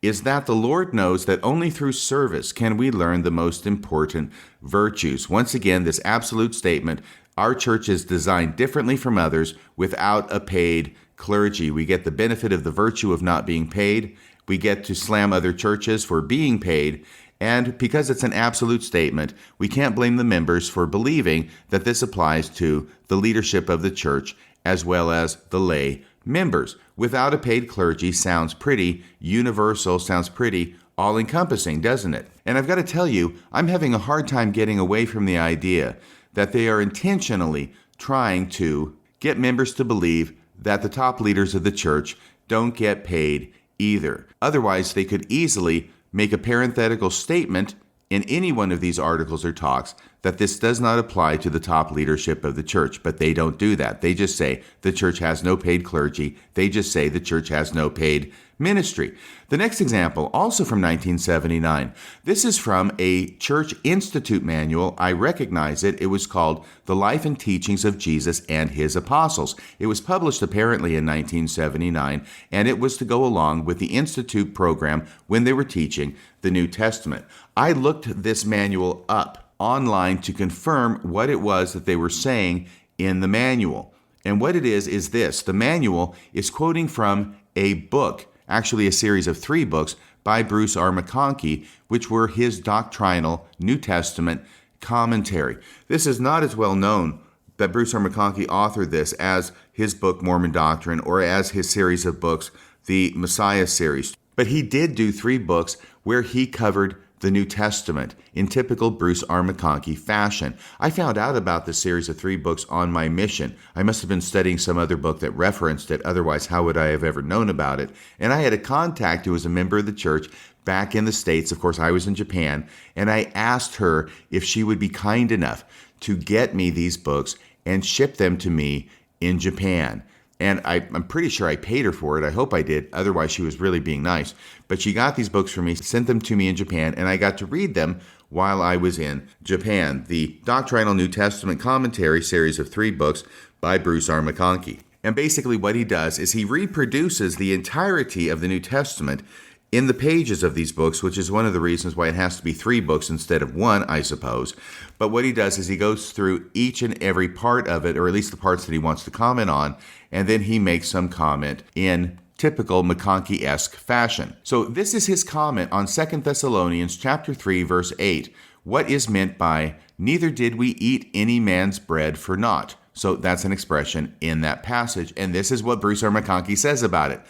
is that the Lord knows that only through service can we learn the most important virtues. Once again, this absolute statement, our church is designed differently from others without a paid clergy. We get the benefit of the virtue of not being paid. We get to slam other churches for being paid. And because it's an absolute statement, we can't blame the members for believing that this applies to the leadership of the church as well as the lay members. Without a paid clergy sounds pretty universal, sounds pretty all-encompassing, doesn't it? And I've got to tell you, I'm having a hard time getting away from the idea that they are intentionally trying to get members to believe that the top leaders of the church don't get paid either. Otherwise, they could easily make a parenthetical statement in any one of these articles or talks that this does not apply to the top leadership of the church, but they don't do that. They just say the church has no paid clergy. They just say the church has no paid ministry. The next example, also from 1979. This is from a Church Institute manual. I recognize it. It was called The Life and Teachings of Jesus and His Apostles. It was published apparently in 1979, and it was to go along with the Institute program when they were teaching the New Testament. I looked this manual up online to confirm what it was that they were saying in the manual. And what it is this. The manual is quoting from a book, actually a series of 3 books by Bruce R. McConkie, which were his doctrinal New Testament commentary. This is not as well known that Bruce R. McConkie authored this as his book Mormon Doctrine or as his series of books, the Messiah series. But he did do 3 books where he covered the New Testament in typical Bruce R. McConkie fashion. I found out about this series of 3 books on my mission. I must have been studying some other book that referenced it. Otherwise, how would I have ever known about it? And I had a contact who was a member of the church back in the States. Of course, I was in Japan. And I asked her if she would be kind enough to get me these books and ship them to me in Japan. And I'm pretty sure I paid her for it. I hope I did. Otherwise, she was really being nice. But she got these books for me, sent them to me in Japan, and I got to read them while I was in Japan. The Doctrinal New Testament Commentary series of 3 books by Bruce R. McConkie. And basically what he does is he reproduces the entirety of the New Testament in the pages of these books, which is one of the reasons why it has to be 3 books instead of 1, I suppose. But what he does is he goes through each and every part of it, or at least the parts that he wants to comment on, and then he makes some comment in typical McConkie-esque fashion. So this is his comment on 2 Thessalonians chapter 3, verse 8. What is meant by, neither did we eat any man's bread for naught. So that's an expression in that passage, and this is what Bruce R. McConkie says about it.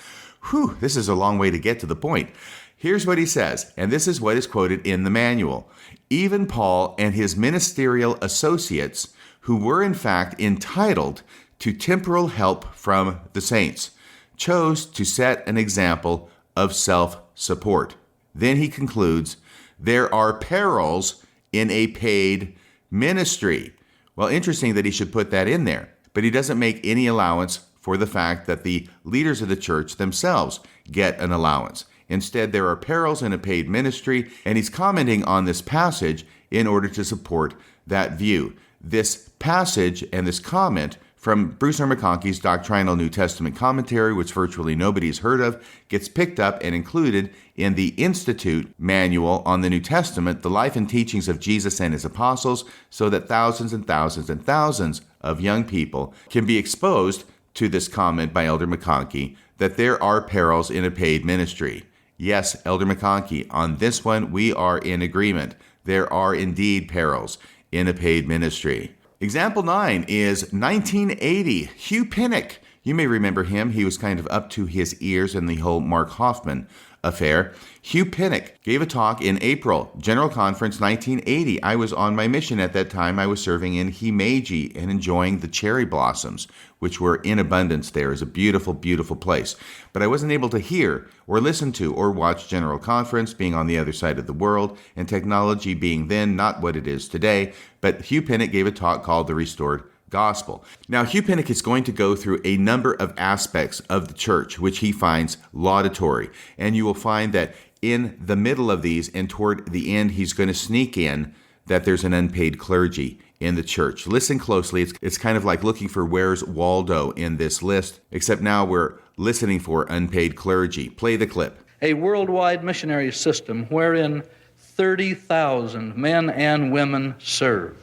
Whew, this is a long way to get to the point. Here's what he says, and this is what is quoted in the manual. Even Paul and his ministerial associates, who were in fact entitled to temporal help from the saints, chose to set an example of self-support. Then he concludes, there are perils in a paid ministry. Well, interesting that he should put that in there, but he doesn't make any allowance for the fact that the leaders of the church themselves get an allowance. Instead, there are perils in a paid ministry, and he's commenting on this passage in order to support that view. This passage and this comment from Bruce R. McConkie's Doctrinal New Testament Commentary, which virtually nobody's heard of, gets picked up and included in the Institute Manual on the New Testament, The Life and Teachings of Jesus and His Apostles, so that thousands and thousands and thousands of young people can be exposed to this comment by Elder McConkie that there are perils in a paid ministry. Yes, Elder McConkie, on this one we are in agreement. There are indeed perils in a paid ministry. Example 9 is 1980. Hugh Pinnock. You may remember him. He was kind of up to his ears in the whole Mark Hoffman affair. Hugh Pinnock gave a talk in April, General Conference 1980. I was on my mission at that time. I was serving in Himeji and enjoying the cherry blossoms, which were in abundance there. It's a beautiful, beautiful place. But I wasn't able to hear or listen to or watch General Conference, being on the other side of the world, and technology being then not what it is today. But Hugh Pinnock gave a talk called The Restored Gospel. Now, Hugh Pinnock is going to go through a number of aspects of the church, which he finds laudatory. And you will find that in the middle of these and toward the end, he's going to sneak in that there's an unpaid clergy in the church. Listen closely. It's kind of like looking for where's Waldo in this list, except now we're listening for unpaid clergy. Play the clip. A worldwide missionary system wherein 30,000 men and women serve.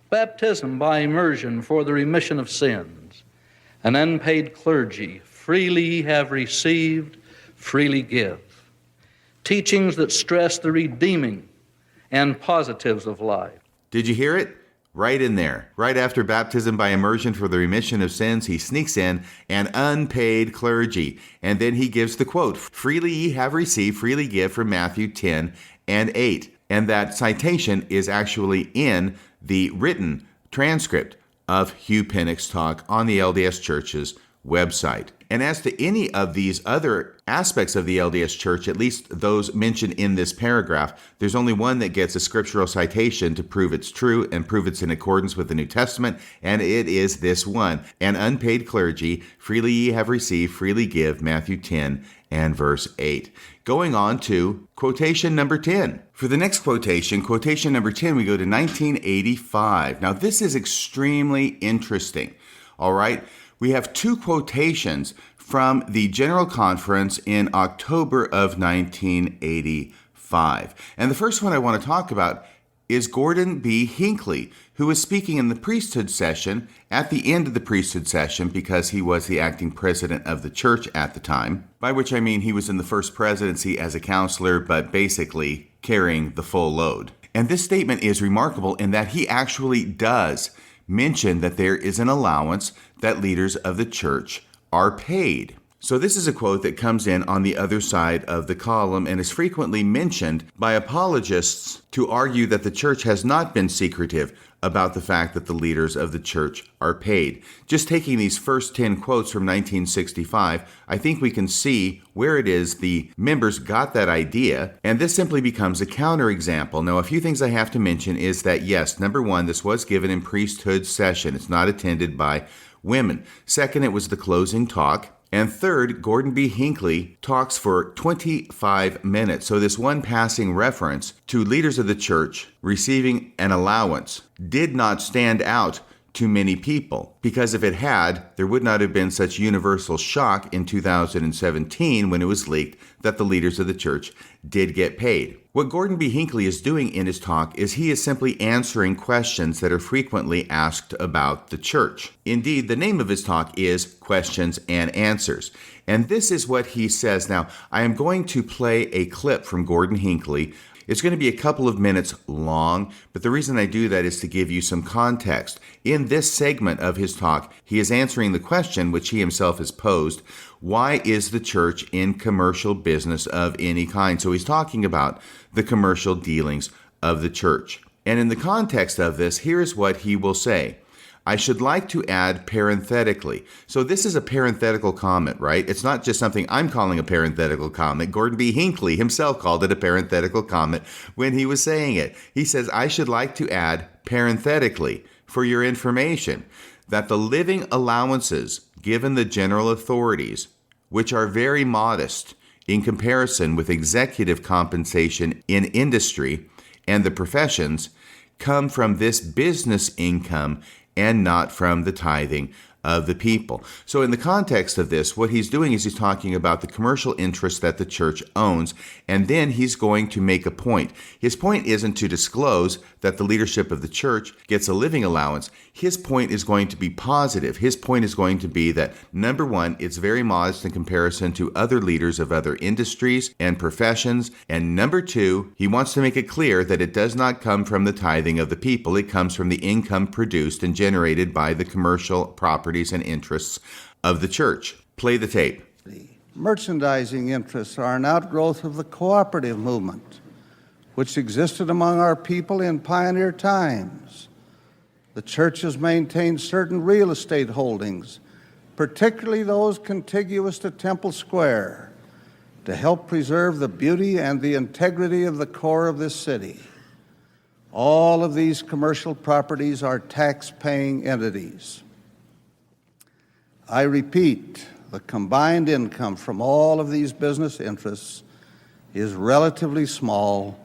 Baptism by immersion for the remission of sins. An unpaid clergy, freely ye have received, freely give. Teachings that stress the redeeming and positives of life. Did you hear it? Right in there. Right after baptism by immersion for the remission of sins, he sneaks in an unpaid clergy. And then he gives the quote, freely ye have received, freely give, from Matthew 10 and 8. And that citation is actually in the written transcript of Hugh Pinnock's talk on the LDS Church's website. And as to any of these other aspects of the LDS Church, at least those mentioned in this paragraph, there's only one that gets a scriptural citation to prove it's true and prove it's in accordance with the New Testament, and it is this one. An unpaid clergy, freely ye have received, freely give, Matthew 10 and verse 8. Going on to quotation number 10. For the next quotation number 10, we go to 1985. Now, this is extremely interesting, all right? We have two quotations from the General Conference in October of 1985. And the first one I want to talk about is Gordon B. Hinckley, who was speaking in the priesthood session at the end of the priesthood session because he was the acting president of the church at the time, by which I mean he was in the first presidency as a counselor, but basically carrying the full load. And this statement is remarkable in that he actually does mention that there is an allowance that leaders of the church are paid. So this is a quote that comes in on the other side of the column and is frequently mentioned by apologists to argue that the church has not been secretive about the fact that the leaders of the church are paid. Just taking these first 10 quotes from 1965, I think we can see where it is the members got that idea, and this simply becomes a counterexample. Now, a few things I have to mention is that, yes, number one, this was given in priesthood session. It's not attended by women. Second, it was the closing talk. And third, Gordon B. Hinckley talks for 25 minutes. So this one passing reference to leaders of the church receiving an allowance did not stand out to many people, because if it had, there would not have been such universal shock in 2017 when it was leaked that the leaders of the church did get paid. What Gordon B. Hinckley is doing in his talk is he is simply answering questions that are frequently asked about the church. Indeed, the name of his talk is Questions and Answers. And this is what he says. Now, I am going to play a clip from Gordon Hinckley. It's going to be a couple of minutes long, but the reason I do that is to give you some context. In this segment of his talk, he is answering the question which he himself has posed: why is the church in commercial business of any kind? So he's talking about the commercial dealings of the church. And in the context of this, here's what he will say. I should like to add parenthetically. So this is a parenthetical comment, right? It's not just something I'm calling a parenthetical comment. Gordon B. Hinckley himself called it a parenthetical comment when he was saying it. He says, I should like to add parenthetically, for your information, that the living allowances given the general authorities, which are very modest in comparison with executive compensation in industry and the professions, come from this business income and not from the tithing of the people. So in the context of this, what he's doing is he's talking about the commercial interest that the church owns, and then he's going to make a point. His point isn't to disclose that the leadership of the church gets a living allowance. His point is going to be positive. His point is going to be that, number one, it's very modest in comparison to other leaders of other industries and professions, and number two, he wants to make it clear that it does not come from the tithing of the people. It comes from the income produced and generated by the commercial properties and interests of the church. Play the tape. Merchandising interests are an outgrowth of the cooperative movement, which existed among our people in pioneer times. The church has maintained certain real estate holdings, particularly those contiguous to Temple Square, to help preserve the beauty and the integrity of the core of this city. All of these commercial properties are tax-paying entities. I repeat, the combined income from all of these business interests is relatively small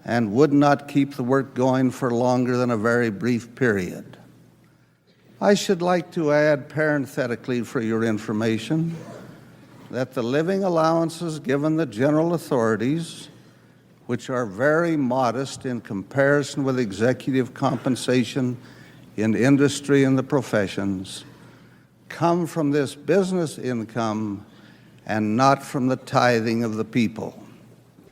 and would not keep the work going for longer than a very brief period. I should like to add parenthetically for your information that the living allowances given the general authorities, which are very modest in comparison with executive compensation in industry and the professions, come from this business income and not from the tithing of the people.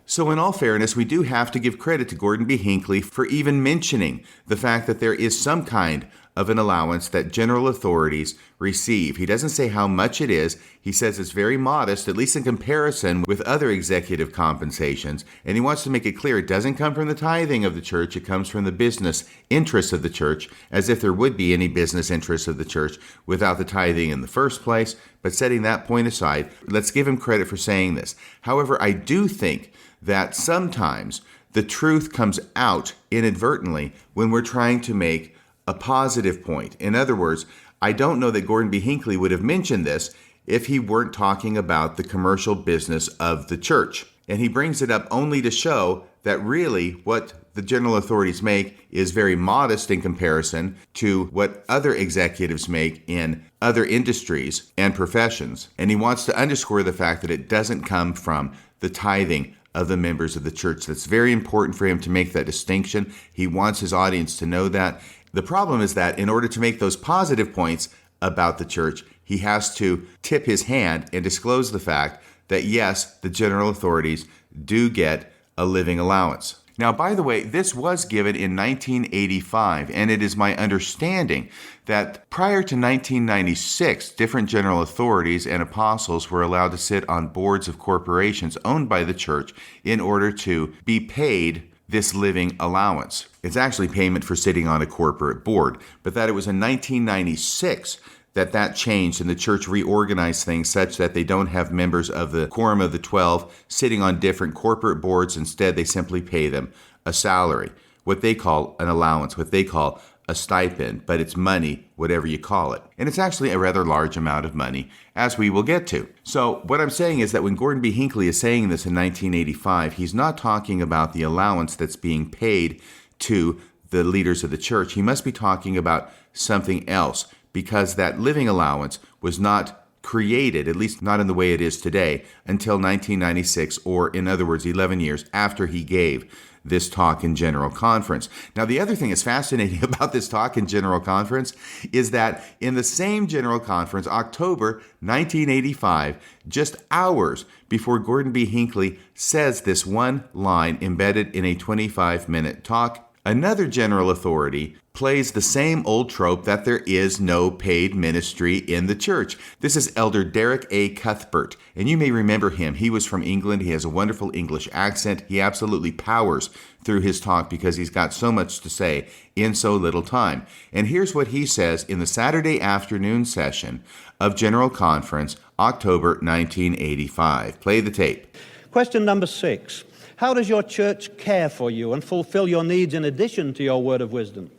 So in all fairness, we do have to give credit to Gordon B. Hinckley for even mentioning the fact that there is some kind of an allowance that general authorities receive. He doesn't say how much it is. He says it's very modest, at least in comparison with other executive compensations. And he wants to make it clear it doesn't come from the tithing of the church. It comes from the business interests of the church, as if there would be any business interests of the church without the tithing in the first place. But setting that point aside, let's give him credit for saying this. However, I do think that sometimes the truth comes out inadvertently when we're trying to make a positive point. In other words, I don't know that Gordon B. Hinckley would have mentioned this if he weren't talking about the commercial business of the church. And he brings it up only to show that really what the general authorities make is very modest in comparison to what other executives make in other industries and professions. And he wants to underscore the fact that it doesn't come from the tithing of the members of the church. That's very important for him to make that distinction. He wants his audience to know that. The problem is that in order to make those positive points about the church, he has to tip his hand and disclose the fact that, yes, the general authorities do get a living allowance. Now, by the way, this was given in 1985, and it is my understanding that prior to 1996, different general authorities and apostles were allowed to sit on boards of corporations owned by the church in order to be paid this living allowance. It's actually payment for sitting on a corporate board, but that it was in 1996 that changed and the church reorganized things such that they don't have members of the Quorum of the 12 sitting on different corporate boards. Instead, they simply pay them a salary, what they call an allowance, what they call a stipend, but it's money, whatever you call it. And it's actually a rather large amount of money, as we will get to. So what I'm saying is that when Gordon B. Hinckley is saying this in 1985, he's not talking about the allowance that's being paid to the leaders of the church. He must be talking about something else, because that living allowance was not created, at least not in the way it is today, until 1996, or in other words, 11 years after he gave this talk in General Conference. Now, the other thing that's fascinating about this talk in General Conference is that in the same General Conference, October 1985, just hours before Gordon B. Hinckley says this one line embedded in a 25-minute talk, another general authority plays the same old trope that there is no paid ministry in the church. This is Elder Derek A. Cuthbert, and you may remember him. He was from England. He has a wonderful English accent. He absolutely powers through his talk because he's got so much to say in so little time. And here's what he says in the Saturday afternoon session of General Conference, October 1985. Play the tape. Question number 6. How does your church care for you and fulfill your needs in addition to your word of wisdom?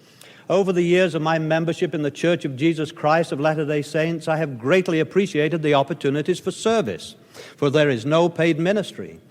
Over the years of my membership in the Church of Jesus Christ of Latter-day Saints, I have greatly appreciated the opportunities for service, for there is no paid ministry.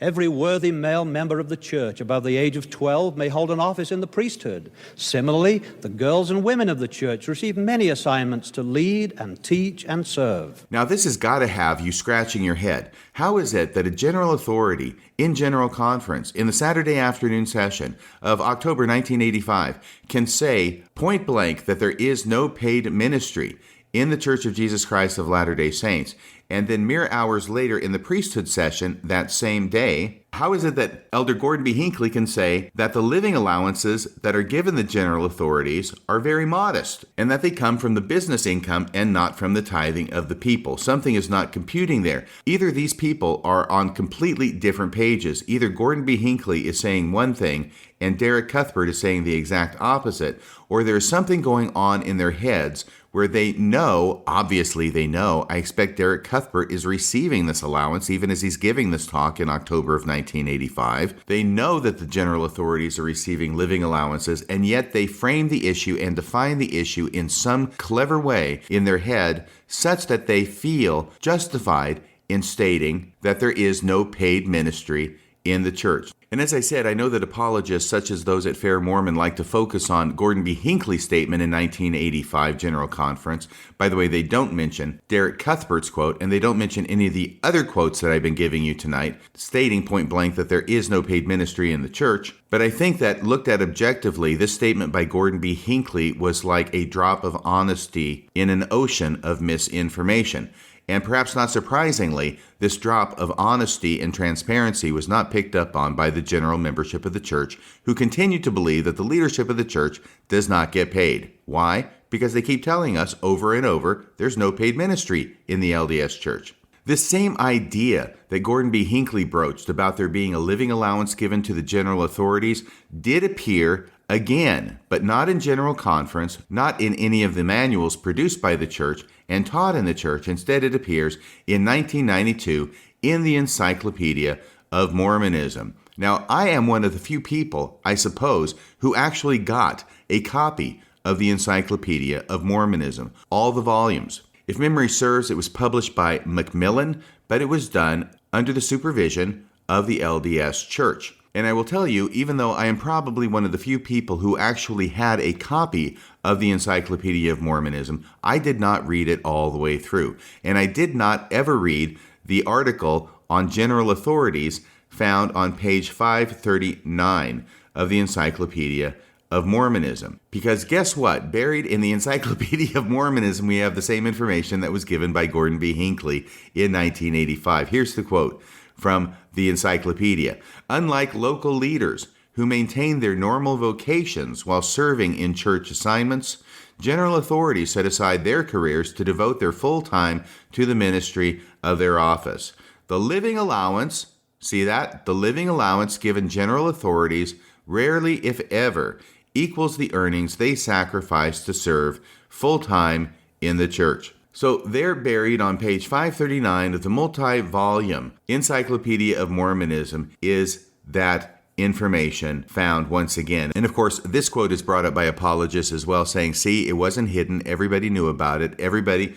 Every worthy male member of the church above the age of 12 may hold an office in the priesthood. Similarly, the girls and women of the church receive many assignments to lead and teach and serve. Now, this has got to have you scratching your head. How is it that a general authority in General Conference in the Saturday afternoon session of October 1985 can say point blank that there is no paid ministry in the Church of Jesus Christ of Latter-day Saints, And then mere hours later in the priesthood session that same day, how is it that Elder Gordon B. Hinckley can say that the living allowances that are given the general authorities are very modest and that they come from the business income and not from the tithing of the people? Something is not computing there. Either these people are on completely different pages. Either Gordon B. Hinckley is saying one thing and Derek Cuthbert is saying the exact opposite, or there is something going on in their heads where they know, obviously they know, I expect Derek Cuthbert is receiving this allowance even as he's giving this talk in October of 1985. They know that the general authorities are receiving living allowances, and yet they frame the issue and define the issue in some clever way in their head such that they feel justified in stating that there is no paid ministry in the church. And as I said, I know that apologists such as those at Fair Mormon like to focus on Gordon B. Hinckley's statement in 1985 General Conference. By the way, they don't mention Derek Cuthbert's quote, and they don't mention any of the other quotes that I've been giving you tonight, stating point blank that there is no paid ministry in the church. But I think that looked at objectively, this statement by Gordon B. Hinckley was like a drop of honesty in an ocean of misinformation. And perhaps not surprisingly, this drop of honesty and transparency was not picked up on by the general membership of the church, who continue to believe that the leadership of the church does not get paid. Why? Because they keep telling us over and over there's no paid ministry in the LDS Church. This same idea that Gordon B. Hinckley broached about there being a living allowance given to the general authorities did appear again, but not in General Conference, not in any of the manuals produced by the church and taught in the church. Instead, it appears in 1992 in the Encyclopedia of Mormonism. Now, I am one of the few people, I suppose, who actually got a copy of the Encyclopedia of Mormonism, all the volumes. If memory serves, it was published by Macmillan, but it was done under the supervision of the LDS Church. And I will tell you, even though I am probably one of the few people who actually had a copy of the Encyclopedia of Mormonism, I did not read it all the way through. And I did not ever read the article on general authorities found on page 539 of the Encyclopedia of Mormonism. Because guess what? Buried in the Encyclopedia of Mormonism, we have the same information that was given by Gordon B. Hinckley in 1985. Here's the quote from the encyclopedia. Unlike local leaders who maintain their normal vocations while serving in church assignments, general authorities set aside their careers to devote their full time to the ministry of their office. The living allowance, see that? The living allowance given general authorities rarely, if ever, equals the earnings they sacrifice to serve full time in the church. So they're buried on page 539 of the multi-volume Encyclopedia of Mormonism is that information found once again. And of course, this quote is brought up by apologists as well, saying, see, it wasn't hidden. Everybody knew about it. Everybody...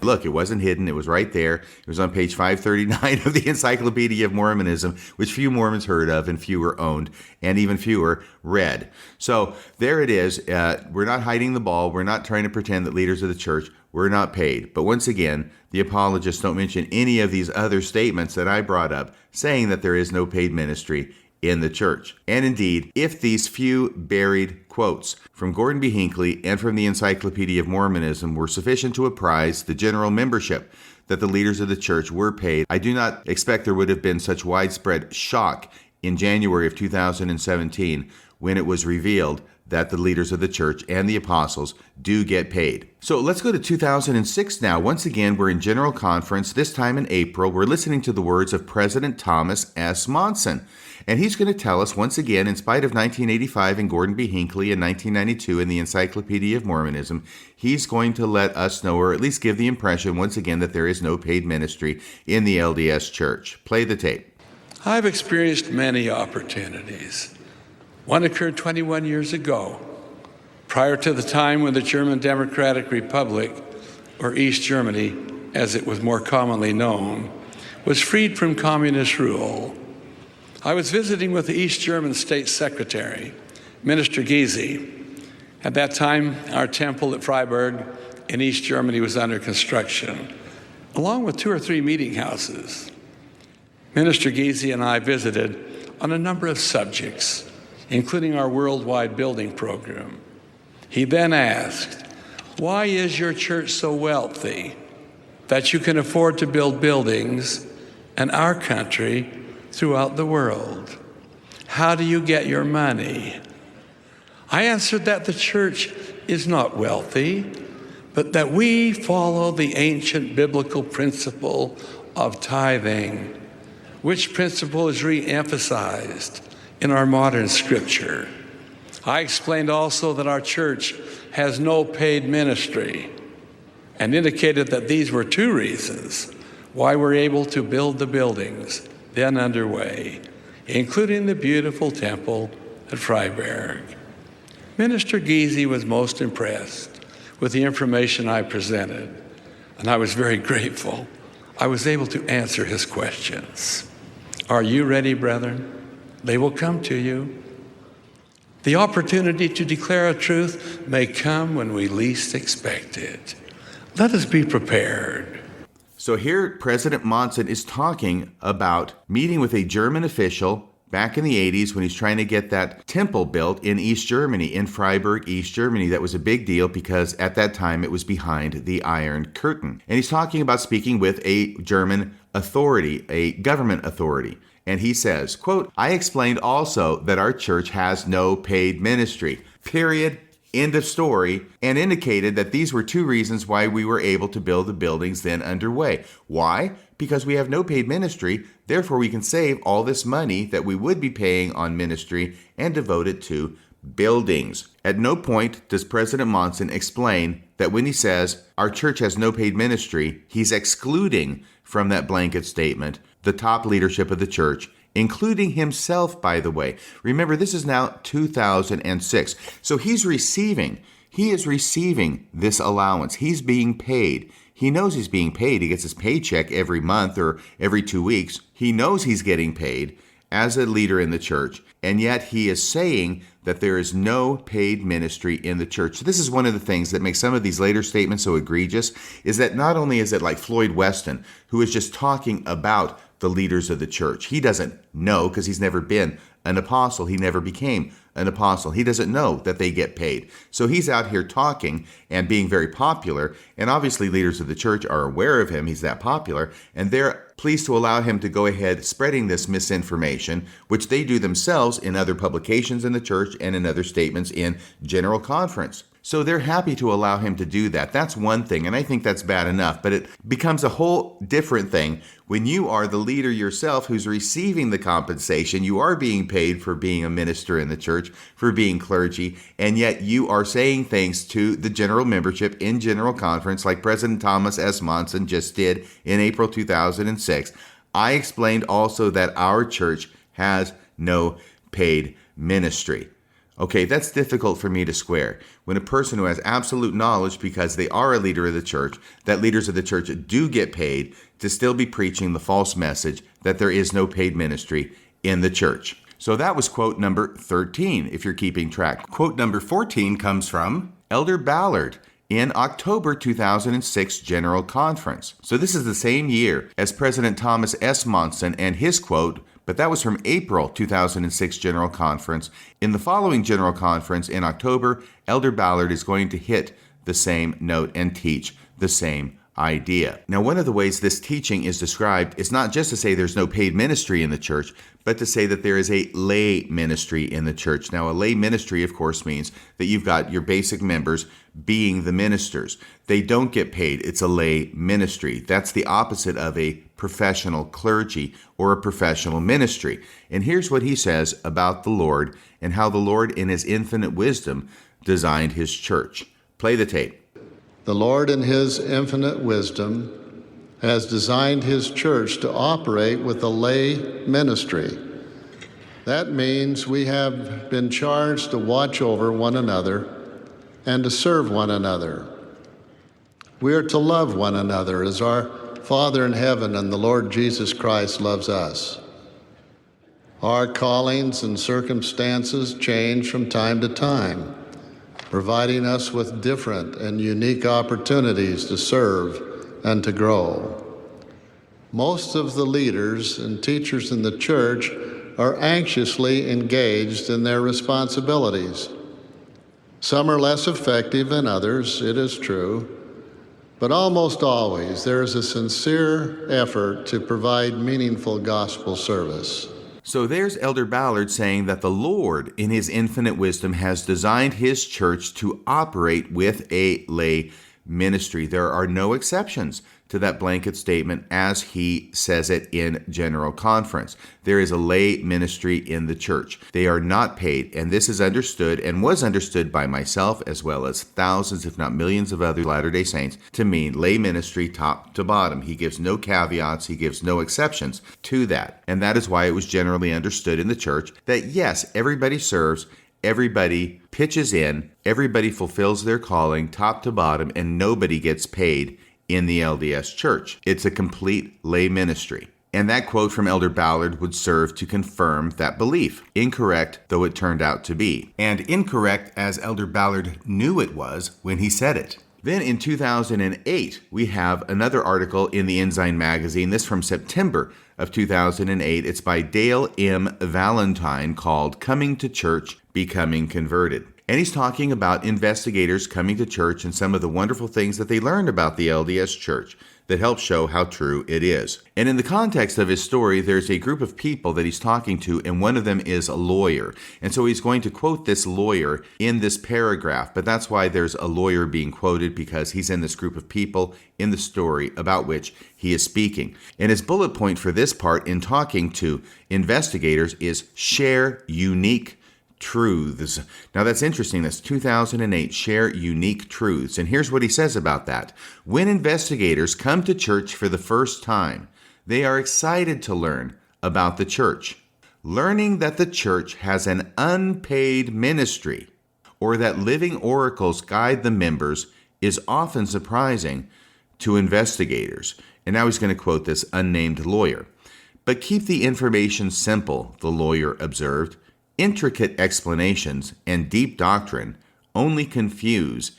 Look, it wasn't hidden. It was right there. It was on page 539 of the Encyclopedia of Mormonism, which few Mormons heard of and fewer owned and even fewer read. So there it is. We're not hiding the ball. We're not trying to pretend that leaders of the church were not paid. But once again, the apologists don't mention any of these other statements that I brought up saying that there is no paid ministry in the church. And indeed, if these few buried quotes from Gordon B. Hinckley and from the Encyclopedia of Mormonism were sufficient to apprise the general membership that the leaders of the church were paid, I do not expect there would have been such widespread shock in January of 2017 when it was revealed that the leaders of the church and the apostles do get paid. So let's go to 2006 now. Once again, we're in General Conference, this time in April. We're listening to the words of President Thomas S. Monson. And he's going to tell us once again, in spite of 1985 and Gordon B. Hinckley and 1992 in the Encyclopedia of Mormonism, he's going to let us know, or at least give the impression once again, that there is no paid ministry in the LDS Church. Play the tape. I've experienced many opportunities. One occurred 21 years ago, prior to the time when the German Democratic Republic, or East Germany, as it was more commonly known, was freed from communist rule. I was visiting with the East German State Secretary, Minister Gysi. At that time, our temple at Freiburg in East Germany was under construction, along with 2 or 3 meeting houses. Minister Gysi and I visited on a number of subjects, including our worldwide building program. He then asked, "Why is your church so wealthy? that you can afford to build buildings in our country throughout the world. How do you get your money? I answered that the church is not wealthy, but that we follow the ancient biblical principle of tithing, which principle is re-emphasized in our modern scripture. I explained also that our church has no paid ministry and indicated that these were two reasons why we're able to build the buildings then underway, including the beautiful temple at Freiberg. Minister Giese was most impressed with the information I presented, and I was very grateful I was able to answer his questions. Are you ready, brethren? They will come to you. The opportunity to declare a truth may come when we least expect it. Let us be prepared. So here President Monson is talking about meeting with a German official back in the 80s when he's trying to get that temple built in East Germany, in Freiberg, East Germany. That was a big deal because at that time it was behind the Iron Curtain. And he's talking about speaking with a German authority, a government authority. And he says, quote, "I explained also that our church has no paid ministry, period, end of story," and indicated that these were two reasons why we were able to build the buildings then underway. Why? Because we have no paid ministry, therefore we can save all this money that we would be paying on ministry and devote it to buildings. At no point does President Monson explain that when he says our church has no paid ministry, he's excluding from that blanket statement the top leadership of the church, including himself, by the way. Remember, this is now 2006. So he is receiving this allowance. He's being paid. He knows he's being paid. He gets his paycheck every month or every 2 weeks. He knows he's getting paid as a leader in the church, and yet he is saying that there is no paid ministry in the church. This is one of the things that makes some of these later statements so egregious, is that not only is it like Floyd Weston, who is just talking about the leaders of the church. He doesn't know because he's never been an apostle. He never became an apostle. He doesn't know that they get paid. So he's out here talking and being very popular. And obviously leaders of the church are aware of him. He's that popular. And they're pleased to allow him to go ahead spreading this misinformation, which they do themselves in other publications in the church and in other statements in General Conference. So they're happy to allow him to do that. That's one thing, and I think that's bad enough. But it becomes a whole different thing when you are the leader yourself who's receiving the compensation. You are being paid for being a minister in the church, for being clergy, and yet you are saying things to the general membership in General Conference like President Thomas S. Monson just did in April 2006. I explained also that our church has no paid ministry. Okay, that's difficult for me to square. When a person who has absolute knowledge because they are a leader of the church, that leaders of the church do get paid, to still be preaching the false message that there is no paid ministry in the church. So that was quote number 13, if you're keeping track. Quote number 14 comes from Elder Ballard in October 2006 General Conference. So this is the same year as President Thomas S. Monson and his quote, but that was from April 2006 General Conference. In the following General Conference in October, Elder Ballard is going to hit the same note and teach the same idea. Now, one of the ways this teaching is described is not just to say there's no paid ministry in the church, but to say that there is a lay ministry in the church. Now, a lay ministry, of course, means that you've got your basic members being the ministers. They don't get paid. It's a lay ministry. That's the opposite of a professional clergy or a professional ministry. And here's what he says about the Lord and how the Lord, in his infinite wisdom, designed his church. Play the tape. The Lord, in his infinite wisdom, has designed his church to operate with a lay ministry. That means we have been charged to watch over one another and to serve one another. We are to love one another as our Father in heaven and the Lord Jesus Christ loves us. Our callings and circumstances change from time to time, providing us with different and unique opportunities to serve and to grow. Most of the leaders and teachers in the church are anxiously engaged in their responsibilities. Some are less effective than others, it is true, but almost always there is a sincere effort to provide meaningful gospel service. So there's Elder Ballard saying that the Lord, in his infinite wisdom, has designed his church to operate with a lay ministry. There are no exceptions to that blanket statement as he says it in General Conference. There is a lay ministry in the church. They are not paid, and this is understood and was understood by myself as well as thousands, if not millions of other Latter-day Saints to mean lay ministry top to bottom. He gives no caveats, he gives no exceptions to that. And that is why it was generally understood in the church that yes, everybody serves, everybody pitches in, everybody fulfills their calling top to bottom, and nobody gets paid in the LDS Church. It's a complete lay ministry. And that quote from Elder Ballard would serve to confirm that belief, incorrect though it turned out to be. And incorrect as Elder Ballard knew it was when he said it. Then in 2008, we have another article in the Ensign magazine, this from September of 2008. It's by Dale M. Valentine called Coming to Church, Becoming Converted. And he's talking about investigators coming to church and some of the wonderful things that they learned about the LDS Church that help show how true it is. And in the context of his story, there's a group of people that he's talking to, and one of them is a lawyer. And so he's going to quote this lawyer in this paragraph, but that's why there's a lawyer being quoted, because he's in this group of people in the story about which he is speaking. And his bullet point for this part in talking to investigators is share unique truths. Now that's interesting. That's 2008, share unique truths. And here's what he says about that. When investigators come to church for the first time, they are excited to learn about the church. Learning that the church has an unpaid ministry or that living oracles guide the members is often surprising to investigators. And now he's going to quote this unnamed lawyer. But keep the information simple, the lawyer observed. Intricate explanations and deep doctrine only confuse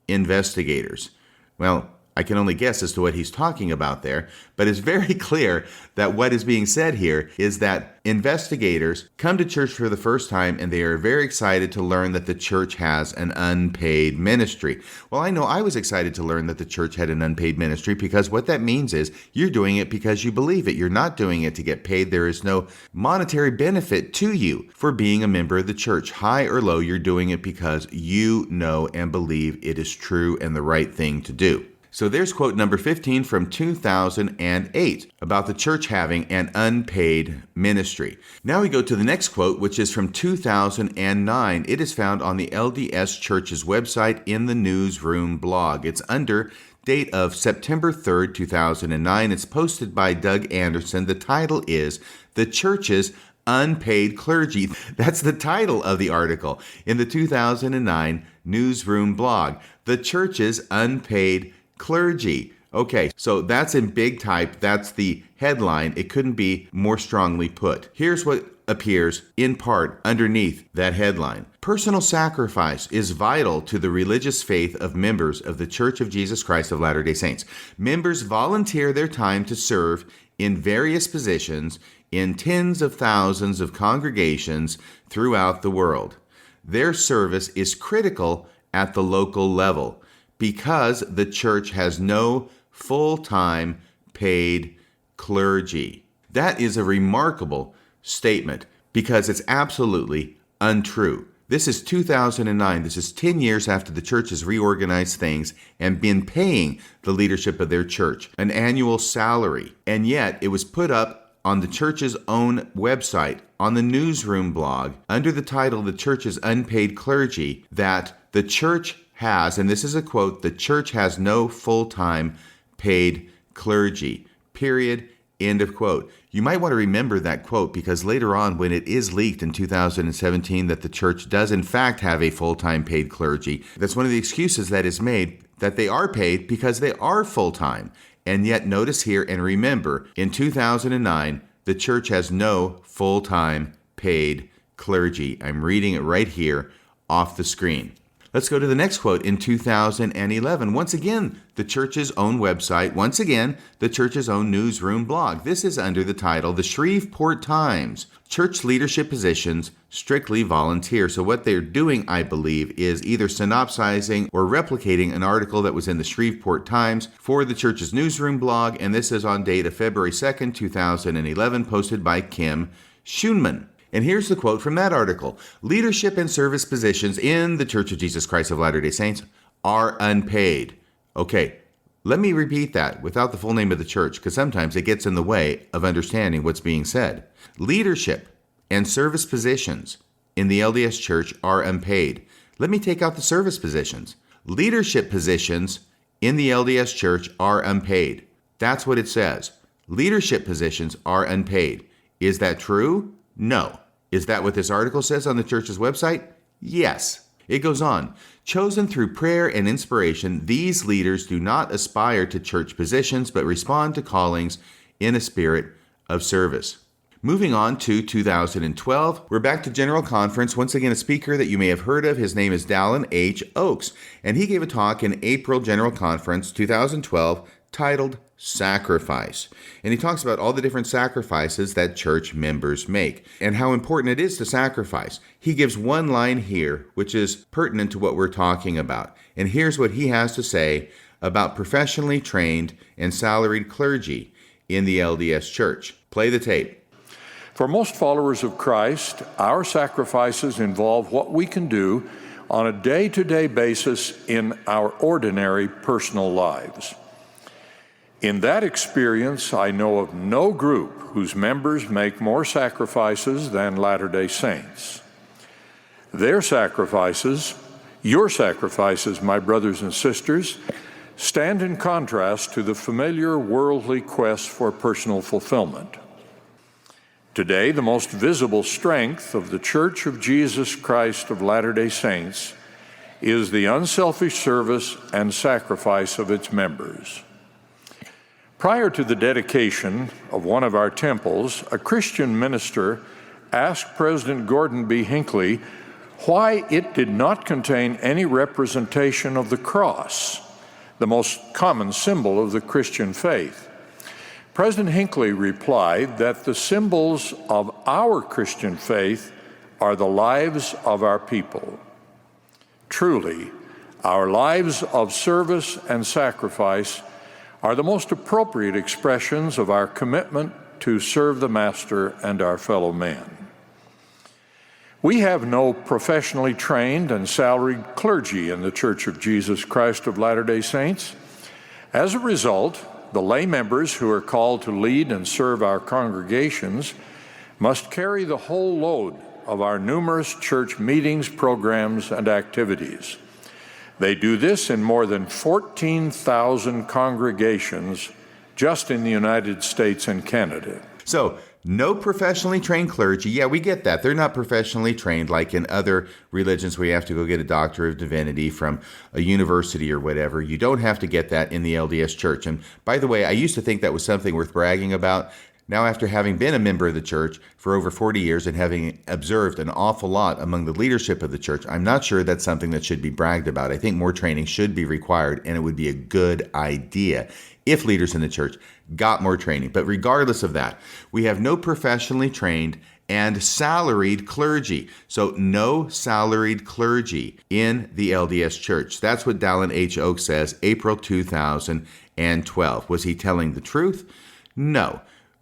investigators. Well, I can only guess as to what he's talking about there, but it's very clear that what is being said here is that investigators come to church for the first time and they are very excited to learn that the church has an unpaid ministry. Well, I know I was excited to learn that the church had an unpaid ministry because what that means is you're doing it because you believe it. You're not doing it to get paid. There is no monetary benefit to you for being a member of the church. High or low, you're doing it because you know and believe it is true and the right thing to do. So there's quote number 15 from 2008 about the church having an unpaid ministry. Now we go to the next quote, which is from 2009. It is found on the LDS Church's website in the Newsroom blog. It's under date of September 3rd, 2009. It's posted by Doug Anderson. The title is The Church's Unpaid Clergy. That's the title of the article in the 2009 Newsroom blog. The Church's Unpaid Clergy. Okay, so that's in big type. That's the headline. It couldn't be more strongly put. Here's what appears in part underneath that headline. Personal sacrifice is vital to the religious faith of members of the Church of Jesus Christ of Latter-day Saints. Members volunteer their time to serve in various positions in tens of thousands of congregations throughout the world. Their service is critical at the local level, because the church has no full-time paid clergy. That is a remarkable statement because it's absolutely untrue. This is 2009. This is 10 years after the church has reorganized things and been paying the leadership of their church an annual salary. And yet it was put up on the church's own website, on the Newsroom blog, under the title The Church's Unpaid Clergy, that the church has, and this is a quote, the church has no full-time paid clergy, period, end of quote. You might want to remember that quote because later on when it is leaked in 2017 that the church does in fact have a full-time paid clergy, that's one of the excuses that is made, that they are paid because they are full-time. And yet notice here and remember, in 2009, the church has no full-time paid clergy. I'm reading it right here off the screen. Let's go to the next quote in 2011. Once again, the church's own website. Once again, the church's own newsroom blog. This is under the title, The Shreveport Times, Church Leadership Positions, Strictly Volunteer. So what they're doing, I believe, is either synopsizing or replicating an article that was in the Shreveport Times for the church's newsroom blog, and this is on date of February 2nd, 2011, posted by Kim Schoenman. And here's the quote from that article. Leadership and service positions in the Church of Jesus Christ of Latter-day Saints are unpaid. Okay, let me repeat that without the full name of the church, because sometimes it gets in the way of understanding what's being said. Leadership and service positions in the LDS Church are unpaid. Let me take out the service positions. Leadership positions in the LDS Church are unpaid. That's what it says. Leadership positions are unpaid. Is that true? No. Is that what this article says on the church's website? Yes. It goes on. Chosen through prayer and inspiration, these leaders do not aspire to church positions, but respond to callings in a spirit of service. Moving on to 2012, we're back to General Conference. Once again, a speaker that you may have heard of. His name is Dallin H. Oaks, and he gave a talk in April General Conference 2012 titled Sacrifice. And he talks about all the different sacrifices that church members make and how important it is to sacrifice. He gives one line here, which is pertinent to what we're talking about. And here's what he has to say about professionally trained and salaried clergy in the LDS Church. Play the tape. For most followers of Christ, our sacrifices involve what we can do on a day-to-day basis in our ordinary personal lives. In that experience, I know of no group whose members make more sacrifices than Latter-day Saints. Their sacrifices, your sacrifices, my brothers and sisters, stand in contrast to the familiar worldly quest for personal fulfillment. Today, the most visible strength of the Church of Jesus Christ of Latter-day Saints is the unselfish service and sacrifice of its members. Prior to the dedication of one of our temples, a Christian minister asked President Gordon B. Hinckley why it did not contain any representation of the cross, the most common symbol of the Christian faith. President Hinckley replied that the symbols of our Christian faith are the lives of our people. Truly, our lives of service and sacrifice are the most appropriate expressions of our commitment to serve the Master and our fellow man. We have no professionally trained and salaried clergy in the Church of Jesus Christ of Latter-day Saints. As a result, the lay members who are called to lead and serve our congregations must carry the whole load of our numerous church meetings, programs, and activities. They do this in more than 14,000 congregations just in the United States and Canada. So, no professionally trained clergy. Yeah, we get that. They're not professionally trained like in other religions where you have to go get a doctorate of divinity from a university or whatever. You don't have to get that in the LDS Church. And by the way, I used to think that was something worth bragging about. Now, after having been a member of the church for over 40 years and having observed an awful lot among the leadership of the church, I'm not sure that's something that should be bragged about. I think more training should be required, and it would be a good idea if leaders in the church got more training. But regardless of that, we have no professionally trained and salaried clergy. So no salaried clergy in the LDS Church. That's what Dallin H. Oaks says, April 2012. Was he telling the truth? No.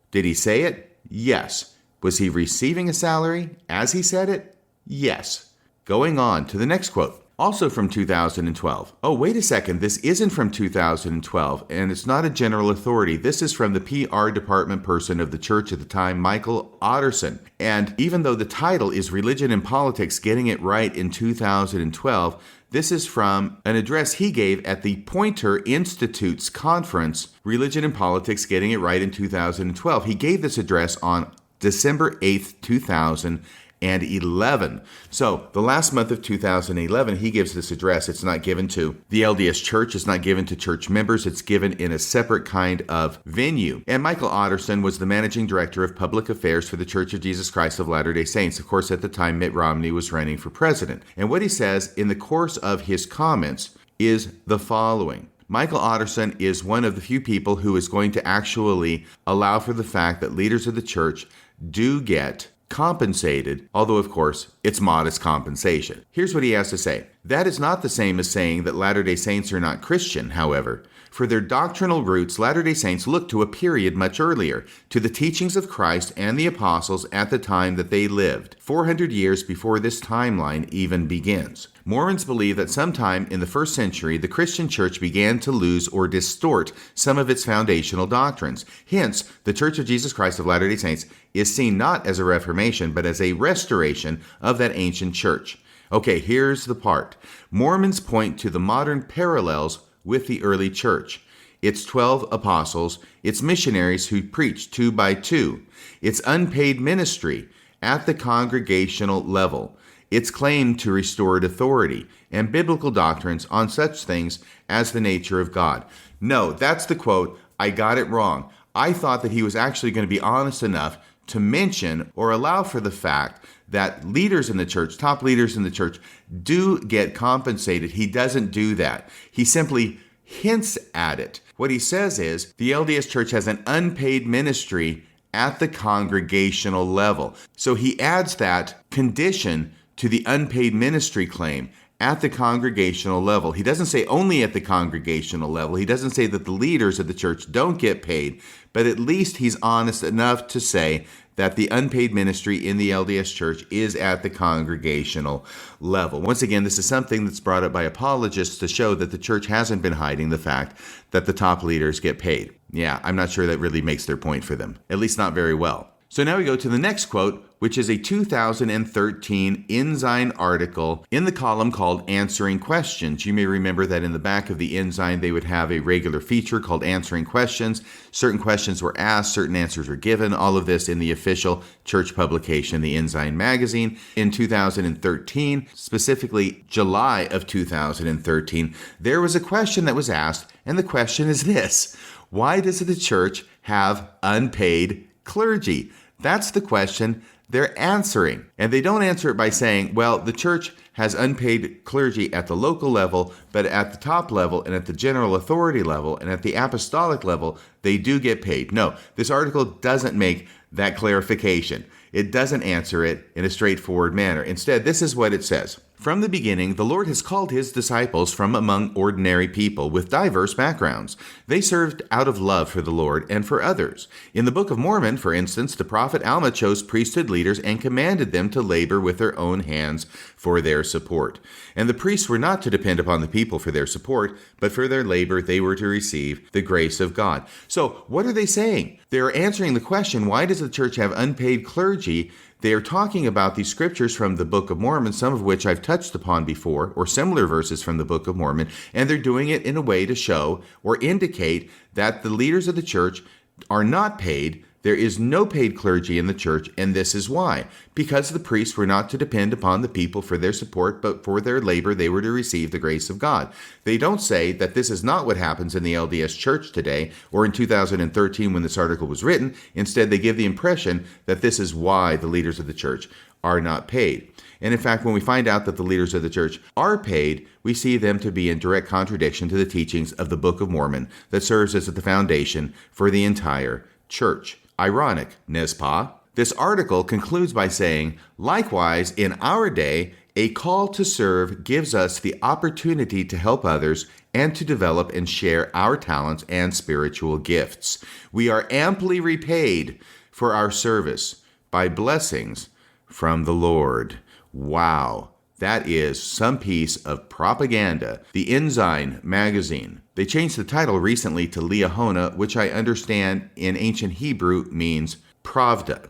Did he say it? Yes. Was he receiving a salary as he said it? Yes. Going on to the next quote. Also from 2012. Oh, wait a second. This isn't from 2012, and it's not a general authority. This is from the PR department person of the church at the time, Michael Otterson. And even though the title is Religion and Politics, Getting It Right in 2012, this is from an address he gave at the Poynter Institute's conference, Religion and Politics, Getting It Right in 2012. He gave this address on December 8th, 2012. 2011. So the last month of 2011, he gives this address. It's not given to the LDS Church. It's not given to church members. It's given in a separate kind of venue. And Michael Otterson was the managing director of public affairs for the Church of Jesus Christ of Latter-day Saints. Of course, at the time, Mitt Romney was running for president. And what he says in the course of his comments is the following. Michael Otterson is one of the few people who is going to actually allow for the fact that leaders of the church do get compensated, although, of course, it's modest compensation. Here's what he has to say. That is not the same as saying that Latter-day Saints are not Christian, however. For their doctrinal roots, Latter-day Saints look to a period much earlier, to the teachings of Christ and the apostles at the time that they lived, 400 years before this timeline even begins. Mormons believe that sometime in the 1st century, the Christian church began to lose or distort some of its foundational doctrines. Hence, the Church of Jesus Christ of Latter-day Saints is seen not as a reformation, but as a restoration of that ancient church. Okay, here's the part. Mormons point to the modern parallels with the early church. Its 12 apostles, its missionaries who preached 2 by 2, its unpaid ministry at the congregational level, its claim to restored authority, and biblical doctrines on such things as the nature of God. No, that's the quote. I got it wrong. I thought that he was actually going to be honest enough to mention or allow for the fact that leaders in the church, top leaders in the church, do get compensated. He doesn't do that. He simply hints at it. What he says is the LDS Church has an unpaid ministry at the congregational level. So he adds that condition to the unpaid ministry claim at the congregational level. He doesn't say only at the congregational level. He doesn't say that the leaders of the church don't get paid, but at least he's honest enough to say that the unpaid ministry in the LDS Church is at the congregational level. Once again, this is something that's brought up by apologists to show that the church hasn't been hiding the fact that the top leaders get paid. Yeah, I'm not sure that really makes their point for them, at least not very well. So now we go to the next quote, which is a 2013 Ensign article in the column called Answering Questions. You may remember that in the back of the Ensign, they would have a regular feature called Answering Questions. Certain questions were asked, certain answers were given, all of this in the official church publication, the Ensign magazine. In 2013, specifically July of 2013, there was a question that was asked, and the question is this: why does the church have unpaid clergy? That's the question they're answering. And they don't answer it by saying, well, the church has unpaid clergy at the local level, but at the top level and at the general authority level and at the apostolic level, they do get paid. No, this article doesn't make that clarification. It doesn't answer it in a straightforward manner. Instead, this is what it says. From the beginning, the Lord has called his disciples from among ordinary people with diverse backgrounds. They served out of love for the Lord and for others. In the Book of Mormon, for instance, the prophet Alma chose priesthood leaders and commanded them to labor with their own hands for their support. And the priests were not to depend upon the people for their support, but for their labor they were to receive the grace of God. So what are they saying? They're answering the question, why does the church have unpaid clergy? They are talking about these scriptures from the Book of Mormon, some of which I've touched upon before, or similar verses from the Book of Mormon, and they're doing it in a way to show or indicate that the leaders of the church are not paid. There is no paid clergy in the church, and this is why. Because the priests were not to depend upon the people for their support, but for their labor they were to receive the grace of God. They don't say that this is not what happens in the LDS Church today, or in 2013 when this article was written. Instead, they give the impression that this is why the leaders of the church are not paid. And in fact, when we find out that the leaders of the church are paid, we see them to be in direct contradiction to the teachings of the Book of Mormon that serves as the foundation for the entire church. Ironic, n'est-ce pas? This article concludes by saying, likewise, in our day, a call to serve gives us the opportunity to help others and to develop and share our talents and spiritual gifts. We are amply repaid for our service by blessings from the Lord. Wow. That is some piece of propaganda. The Ensign magazine. They changed the title recently to Liahona, which I understand in ancient Hebrew means Pravda.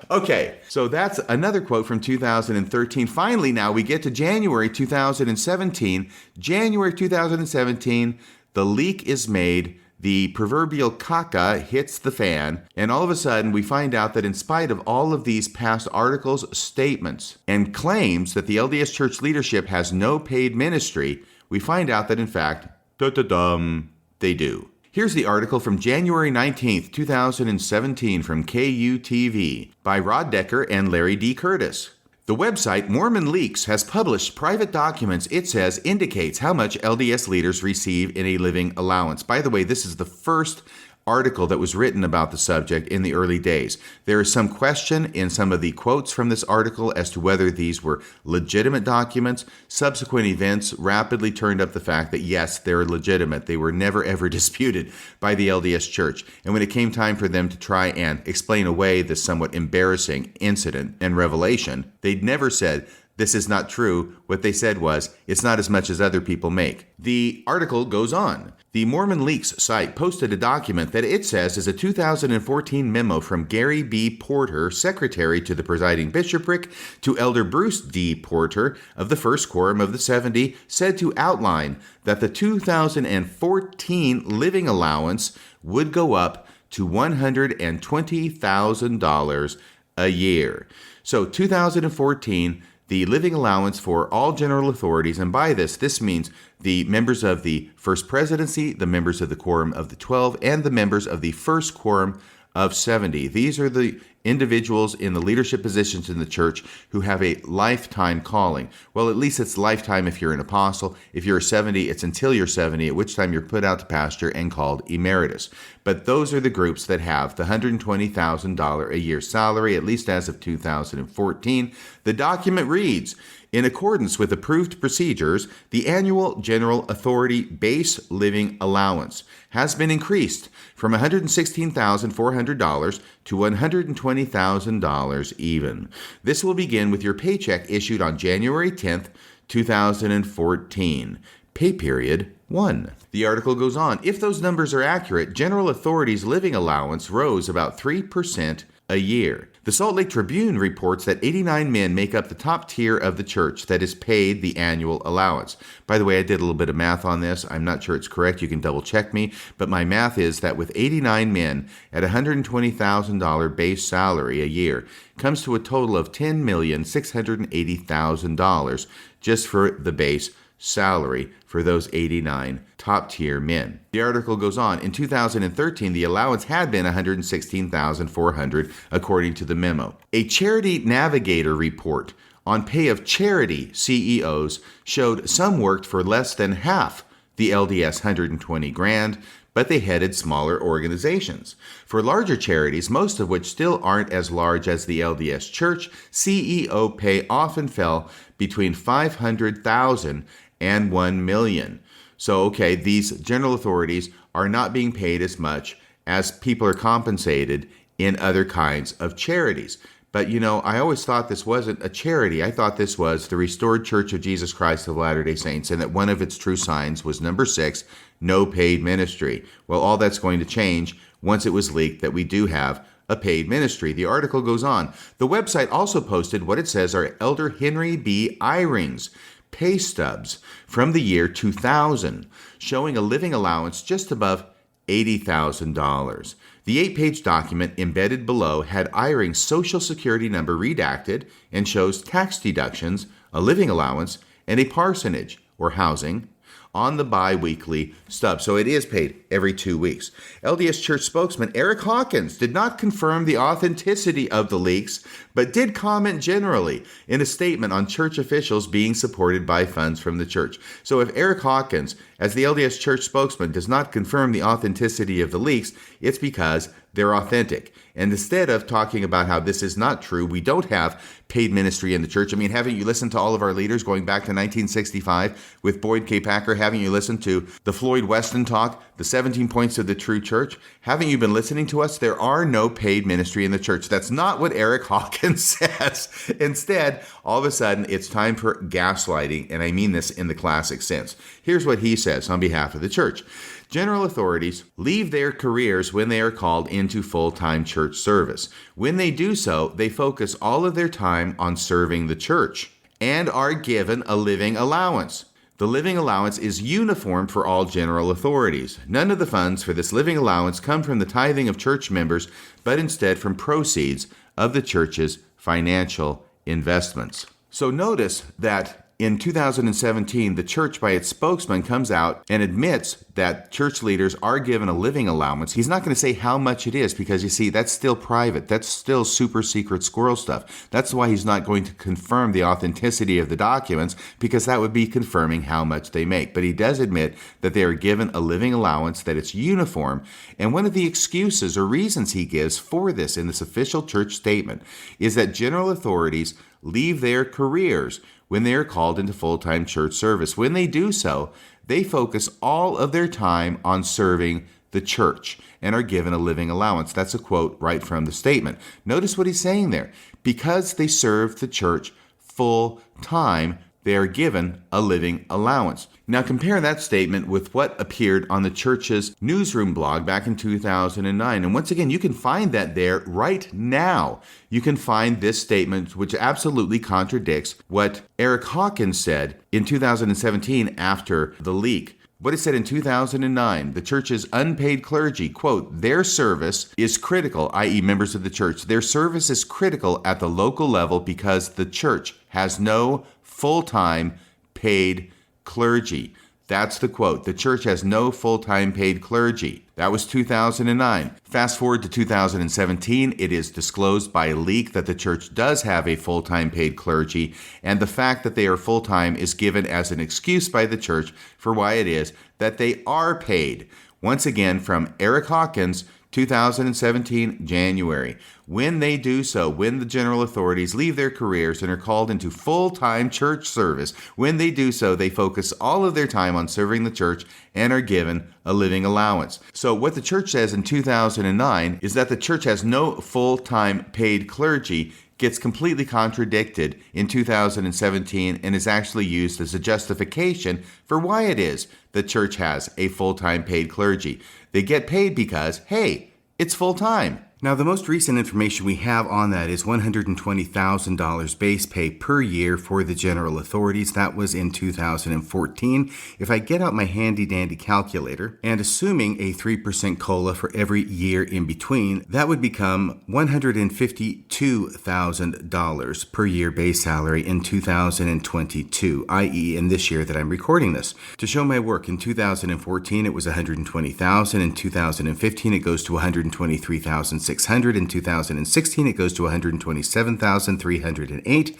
Okay, so that's another quote from 2013. Finally, now we get to January 2017. January 2017, the leak is made the proverbial caca hits the fan, and all of a sudden we find out that in spite of all of these past articles, statements, and claims that the LDS Church leadership has no paid ministry, we find out that in fact, they do. Here's the article from January 19th, 2017 from KUTV by Rod Decker and Larry D. Curtis. The website Mormon Leaks has published private documents it says indicates how much LDS leaders receive in a living allowance. By the way, this is the first article that was written about the subject in the early days. There is some question in some of the quotes from this article as to whether these were legitimate documents. Subsequent events rapidly turned up the fact that yes, they're legitimate. They were never ever disputed by the LDS Church. And when it came time for them to try and explain away this somewhat embarrassing incident and revelation, they'd never said, "This is not true." What they said was, "It's not as much as other people make." The article goes on. The Mormon Leaks site posted a document that it says is a 2014 memo from Gary B. Porter, secretary to the presiding bishopric, to Elder Bruce D. Porter of the First Quorum of the 70, said to outline that the 2014 living allowance would go up to $120,000 a year. So 2014, the living allowance for all general authorities, and by this means the members of the First Presidency, the members of the Quorum of the 12, and the members of the First Quorum of 70. These are the individuals in the leadership positions in the church who have a lifetime calling. Well, at least it's lifetime if you're an apostle. If you're a 70, it's until you're 70, at which time you're put out to pasture and called emeritus. But those are the groups that have the $120,000 a year salary, at least as of 2014. The document reads, in accordance with approved procedures, the annual General Authority Base Living Allowance has been increased from $116,400 to $120,000 even. This will begin with your paycheck issued on January 10th, 2014. Pay period 1. The article goes on. If those numbers are accurate, General Authority's living allowance rose about 3% a year. The Salt Lake Tribune reports that 89 men make up the top tier of the church that is paid the annual allowance. By the way, I did a little bit of math on this. I'm not sure it's correct. You can double check me. But my math is that with 89 men at $120,000 base salary a year comes to a total of $10,680,000 just for the base salary for those 89 top-tier men. The article goes on. In 2013, the allowance had been $116,400, according to the memo. A Charity Navigator report on pay of charity CEOs showed some worked for less than half the LDS $120,000, but they headed smaller organizations. For larger charities, most of which still aren't as large as the LDS Church, CEO pay often fell between $500,000 and $1 million. So, okay, these general authorities are not being paid as much as people are compensated in other kinds of charities. But, you know, I always thought this wasn't a charity. I thought this was the Restored Church of Jesus Christ of Latter-day Saints, and that one of its true signs was number 6, no paid ministry. Well, all that's going to change once it was leaked that we do have a paid ministry. The article goes on. The website also posted what it says are Elder Henry B. Eyring's pay stubs from the year 2000, showing a living allowance just above $80,000. The 8-page document embedded below had Eyring's Social Security number redacted and shows tax deductions, a living allowance, and a parsonage, or housing, on the bi-weekly stub. So it is paid every 2 weeks. LDS Church spokesman Eric Hawkins did not confirm the authenticity of the leaks, but did comment generally in a statement on church officials being supported by funds from the church. So if Eric Hawkins, as the LDS Church spokesman, does not confirm the authenticity of the leaks, it's because they're authentic. And instead of talking about how this is not true, we don't have paid ministry in the church. I mean, haven't you listened to all of our leaders going back to 1965 with Boyd K. Packer? Haven't you listened to the Floyd Weston talk, the 17 points of the true church? Haven't you been listening to us? There are no paid ministry in the church. That's not what Eric Hawkins says. Instead, all of a sudden, it's time for gaslighting, and I mean this in the classic sense. Here's what he says on behalf of the church. General authorities leave their careers when they are called into full-time church service. When they do so, they focus all of their time on serving the church and are given a living allowance. The living allowance is uniform for all general authorities. None of the funds for this living allowance come from the tithing of church members, but instead from proceeds of the church's financial investments. So notice that in 2017, the church, by its spokesman, comes out and admits that church leaders are given a living allowance. He's not going to say how much it is because, you see, that's still private. That's still super secret squirrel stuff. That's why he's not going to confirm the authenticity of the documents, because that would be confirming how much they make. But he does admit that they are given a living allowance, that it's uniform. And one of the excuses or reasons he gives for this in this official church statement is that general authorities leave their careers when they are called into full-time church service. When they do so, they focus all of their time on serving the church and are given a living allowance. That's a quote right from the statement. Notice what he's saying there. Because they serve the church full-time, they are given a living allowance. Now compare that statement with what appeared on the church's newsroom blog back in 2009. And once again, you can find that there right now. You can find this statement, which absolutely contradicts what Eric Hawkins said in 2017 after the leak. What it said in 2009, the church's unpaid clergy, quote, their service is critical, i.e. members of the church. Their service is critical at the local level because the church has no full-time paid clergy. That's the quote. The church has no full-time paid clergy. That was 2009. Fast forward to 2017, it is disclosed by a leak that the church does have a full-time paid clergy, and the fact that they are full-time is given as an excuse by the church for why it is that they are paid. Once again, from Eric Hawkins, 2017, January. When they do so, when the general authorities leave their careers and are called into full-time church service, when they do so, they focus all of their time on serving the church and are given a living allowance. So what the church says in 2009 is that the church has no full-time paid clergy, gets completely contradicted in 2017 and is actually used as a justification for why it is the church has a full-time paid clergy. They get paid because, hey, it's full-time. Now, the most recent information we have on that is $120,000 base pay per year for the general authorities. That was in 2014. If I get out my handy-dandy calculator and assuming a 3% COLA for every year in between, that would become $152,000 per year base salary in 2022, i.e. in this year that I'm recording this. To show my work, in 2014 it was $120,000. In 2015 it goes to $123,600. In 2016, it goes to $127,308.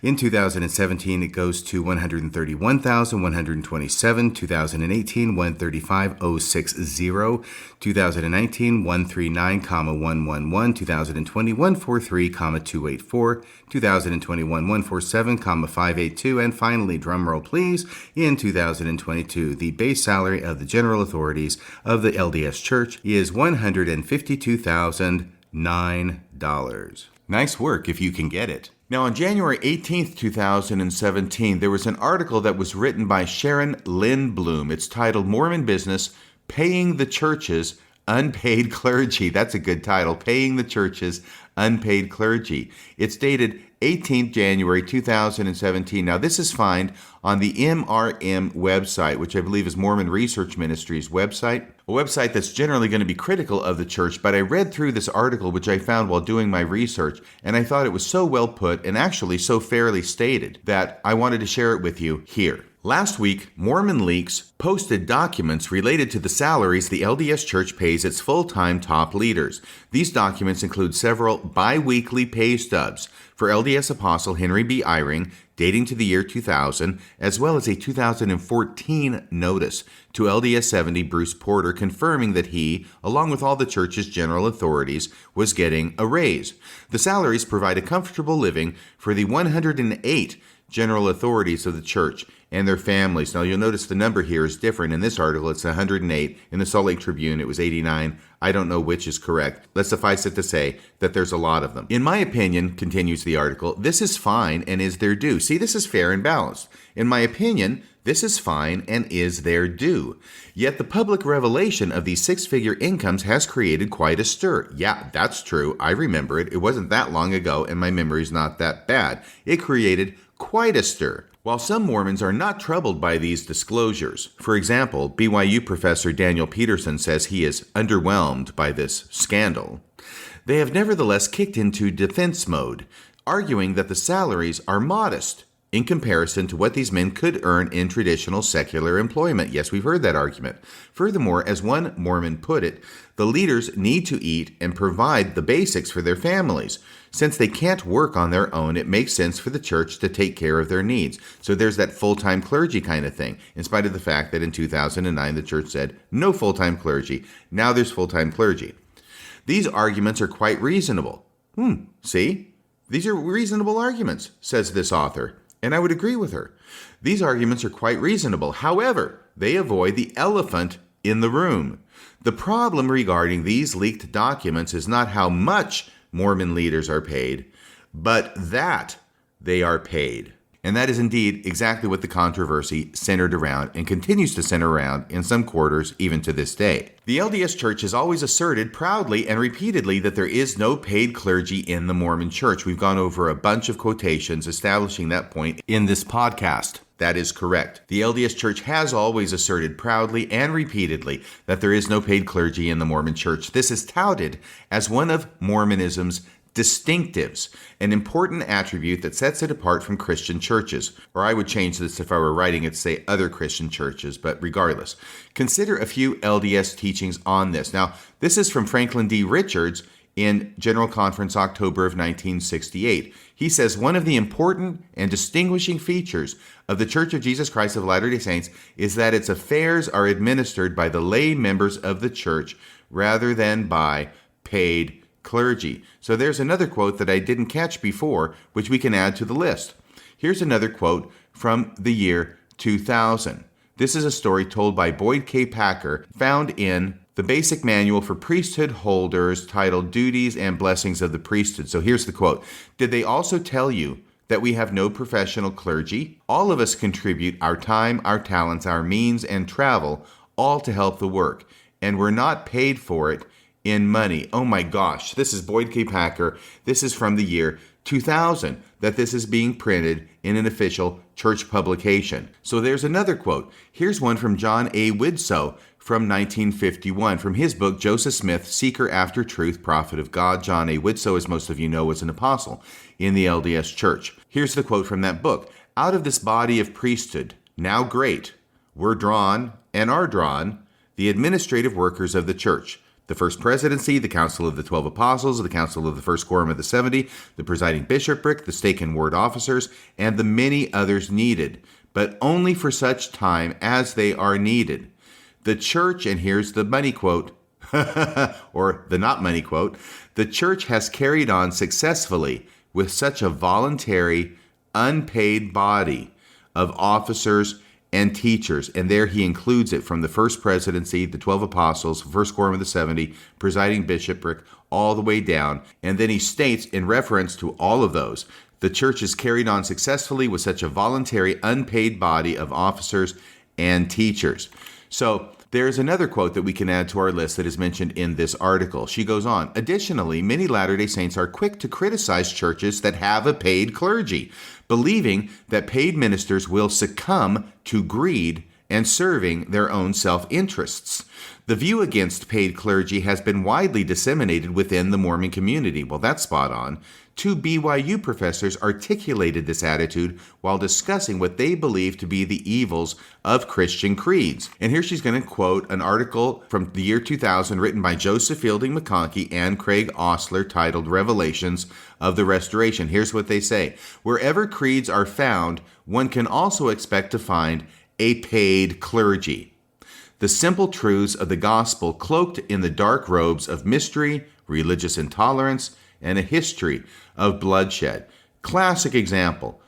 In 2017, it goes to $131,127. 2018, $135,060. 2019, $139,111. 2020, $143,284. 2021, $147,582. And finally, drumroll please, in 2022, the base salary of the general authorities of the LDS Church is $152,009. Nice work if you can get it. Now, on January 18th, 2017, there was an article that was written by Sharon Lindblom. It's titled Mormon Business, Paying the Church's Unpaid Clergy. That's a good title, Paying the Church's Unpaid Clergy. It's dated 18th January 2017. Now, this is found on the MRM website, which I believe is Mormon Research Ministry's website, a website that's generally going to be critical of the church. But I read through this article, which I found while doing my research, and I thought it was so well put and actually so fairly stated that I wanted to share it with you here. Last week, Mormon Leaks posted documents related to the salaries the LDS Church pays its full-time top leaders. These documents include several bi-weekly pay stubs for LDS Apostle Henry B. Eyring, dating to the year 2000, as well as a 2014 notice to LDS 70 Bruce Porter confirming that he, along with all the church's general authorities, was getting a raise. The salaries provide a comfortable living for the 108 general authorities of the church and their families. Now, you'll notice the number here is different. In this article, it's 108. In the Salt Lake Tribune, it was 89. I don't know which is correct. Let's suffice it to say that there's a lot of them. In my opinion, continues the article, this is fine and is their due. See, this is fair and balanced. In my opinion, this is fine and is their due. Yet the public revelation of these six-figure incomes has created quite a stir. Yeah, that's true. I remember it. It wasn't that long ago, and my memory's not that bad. It created quite a stir. While some Mormons are not troubled by these disclosures, for example, BYU professor Daniel Peterson says he is underwhelmed by this scandal, they have nevertheless kicked into defense mode, arguing that the salaries are modest in comparison to what these men could earn in traditional secular employment. Yes, we've heard that argument. Furthermore, as one Mormon put it, the leaders need to eat and provide the basics for their families. Since they can't work on their own, it makes sense for the church to take care of their needs. So there's that full-time clergy kind of thing, in spite of the fact that in 2009 the church said no full-time clergy. Now there's full-time clergy. These arguments are quite reasonable. See? These are reasonable arguments, says this author. And I would agree with her. These arguments are quite reasonable. However, they avoid the elephant in the room. The problem regarding these leaked documents is not how much Mormon leaders are paid, but that they are paid. And that is indeed exactly what the controversy centered around and continues to center around in some quarters even to this day. The LDS Church has always asserted proudly and repeatedly that there is no paid clergy in the Mormon Church. We've gone over a bunch of quotations establishing that point in this podcast. That is correct. The LDS Church has always asserted proudly and repeatedly that there is no paid clergy in the Mormon Church. This is touted as one of Mormonism's distinctives, an important attribute that sets it apart from Christian churches. Or I would change this if I were writing it to say other Christian churches, but regardless. Consider a few LDS teachings on this. Now, this is from Franklin D. Richards in General Conference October of 1968. He says one of the important and distinguishing features of the Church of Jesus Christ of Latter-day Saints is that its affairs are administered by the lay members of the church rather than by paid clergy. So there's another quote that I didn't catch before, which we can add to the list. Here's another quote from the year 2000. This is a story told by Boyd K. Packer, found in the Basic Manual for Priesthood Holders, titled Duties and Blessings of the Priesthood. So here's the quote. Did they also tell you that we have no professional clergy? All of us contribute our time, our talents, our means, and travel, all to help the work, and we're not paid for it in money. Oh my gosh, this is Boyd K. Packer. This is from the year 2000 that this is being printed in an official church publication. So there's another quote. Here's one from John A. Widsoe from 1951 from his book, Joseph Smith, Seeker After Truth, Prophet of God. John A. Widsoe, as most of you know, was an apostle in the LDS Church. Here's the quote from that book. Out of this body of priesthood, now great, were drawn and are drawn the administrative workers of the church. The First Presidency, the Council of the 12 Apostles, the Council of the First Quorum of the 70, the presiding bishopric, the stake and ward officers, and the many others needed, but only for such time as they are needed. The church, and here's the money quote, or the not money quote, the church has carried on successfully with such a voluntary, unpaid body of officers and teachers, and there he includes it from the First Presidency, the 12 Apostles, First Quorum of the 70, presiding bishopric, all the way down. And then he states, in reference to all of those, the church is carried on successfully with such a voluntary, unpaid body of officers and teachers. So there's another quote that we can add to our list that is mentioned in this article. She goes on, additionally, many Latter-day Saints are quick to criticize churches that have a paid clergy, believing that paid ministers will succumb to greed and serving their own self-interests. The view against paid clergy has been widely disseminated within the Mormon community. Well, that's spot on. Two BYU professors articulated this attitude while discussing what they believe to be the evils of Christian creeds. And here she's going to quote an article from the year 2000 written by Joseph Fielding McConkie and Craig Ostler titled Revelations of the Restoration. Here's what they say. Wherever creeds are found, one can also expect to find a paid clergy. The simple truths of the gospel cloaked in the dark robes of mystery, religious intolerance, and a history of bloodshed. Classic example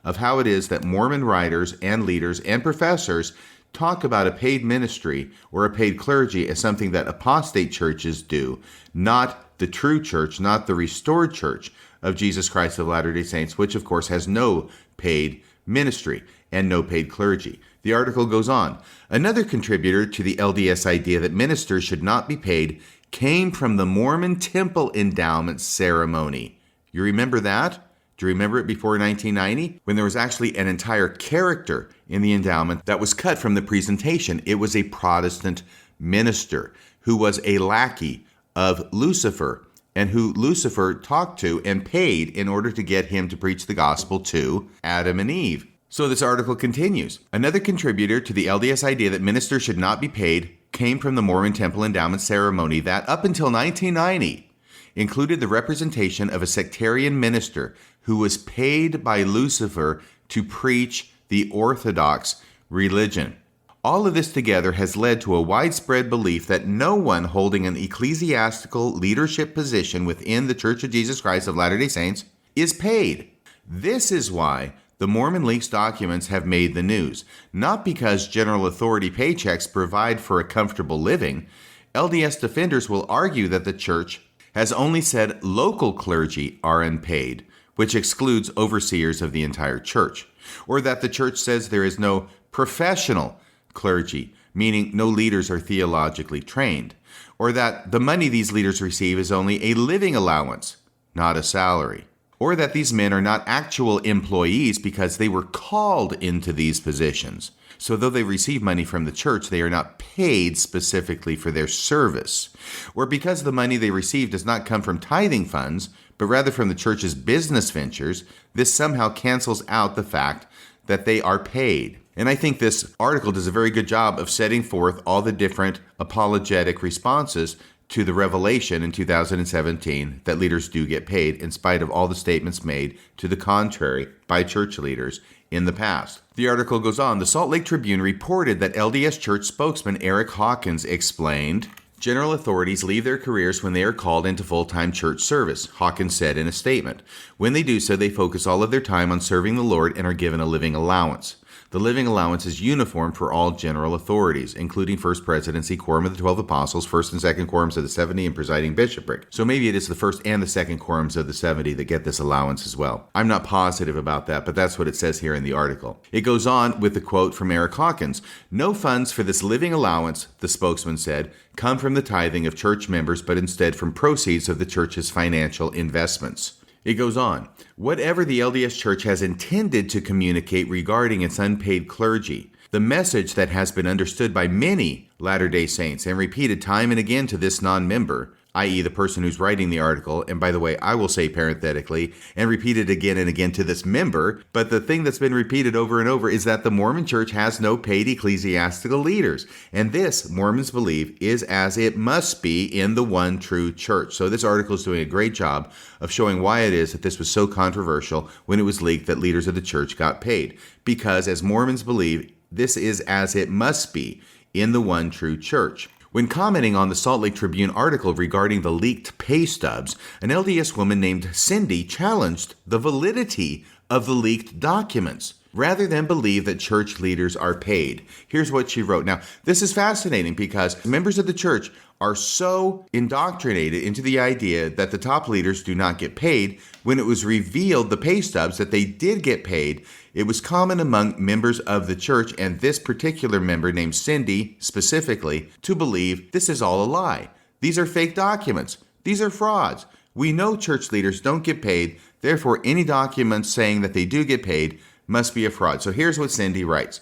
of how it is that Mormon writers and leaders and professors talk about a paid ministry or a paid clergy as something that apostate churches do, not the true church, not the restored church of Jesus Christ of Latter-day Saints, which of course has no paid ministry and no paid clergy. The article goes on. Another contributor to the LDS idea that ministers should not be paid came from the Mormon temple endowment ceremony. You remember that? Do you remember it before 1990? When there was actually an entire character in the endowment that was cut from the presentation. It was a Protestant minister who was a lackey of Lucifer, and who Lucifer talked to and paid in order to get him to preach the gospel to Adam and Eve. So this article continues. Another contributor to the LDS idea that ministers should not be paid came from the Mormon Temple Endowment ceremony that, up until 1990, included the representation of a sectarian minister who was paid by Lucifer to preach the Orthodox religion. All of this together has led to a widespread belief that no one holding an ecclesiastical leadership position within the Church of Jesus Christ of Latter-day Saints is paid. This is why the Mormon leaks documents have made the news, not because general authority paychecks provide for a comfortable living. LDS defenders will argue that the church has only said local clergy are unpaid, which excludes overseers of the entire church, or that the church says there is no professional clergy, meaning no leaders are theologically trained, or that the money these leaders receive is only a living allowance, not a salary, or that these men are not actual employees because they were called into these positions. So though they receive money from the church, they are not paid specifically for their service, or because the money they receive does not come from tithing funds, but rather from the church's business ventures, this somehow cancels out the fact that they are paid. And I think this article does a very good job of setting forth all the different apologetic responses to the revelation in 2017 that leaders do get paid, in spite of all the statements made to the contrary by church leaders in the past. The article goes on. The Salt Lake Tribune reported that LDS Church spokesman Eric Hawkins explained, "General authorities leave their careers when they are called into full-time church service," Hawkins said in a statement. "When they do so, they focus all of their time on serving the Lord and are given a living allowance. The living allowance is uniform for all general authorities, including First Presidency, Quorum of the 12 Apostles, First and Second Quorums of the 70, and presiding bishopric. So maybe it is the First and the Second Quorums of the 70 that get this allowance as well. I'm not positive about that, but that's what it says here in the article." It goes on with the quote from Eric Hawkins. "No funds for this living allowance," the spokesman said, "come from the tithing of church members, but instead from proceeds of the church's financial investments." It goes on. "Whatever the LDS Church has intended to communicate regarding its unpaid clergy, the message that has been understood by many Latter-day Saints and repeated time and again to this non-member, i.e. the person who's writing the article, and by the way, I will say parenthetically, and repeated again and again to this member, but the thing that's been repeated over and over is that the Mormon Church has no paid ecclesiastical leaders. And this, Mormons believe, is as it must be in the one true church." So this article is doing a great job of showing why it is that this was so controversial when it was leaked that leaders of the church got paid. Because as Mormons believe, this is as it must be in the one true church. When commenting on the Salt Lake Tribune article regarding the leaked pay stubs, an LDS woman named Cindy challenged the validity of the leaked documents, rather than believe that church leaders are paid. Here's what she wrote. Now, this is fascinating because members of the church are so indoctrinated into the idea that the top leaders do not get paid. When it was revealed, the pay stubs, that they did get paid, it was common among members of the church, and this particular member named Cindy specifically, to believe this is all a lie. These are fake documents. These are frauds. We know church leaders don't get paid, therefore any documents saying that they do get paid must be a fraud. So here's what Cindy writes.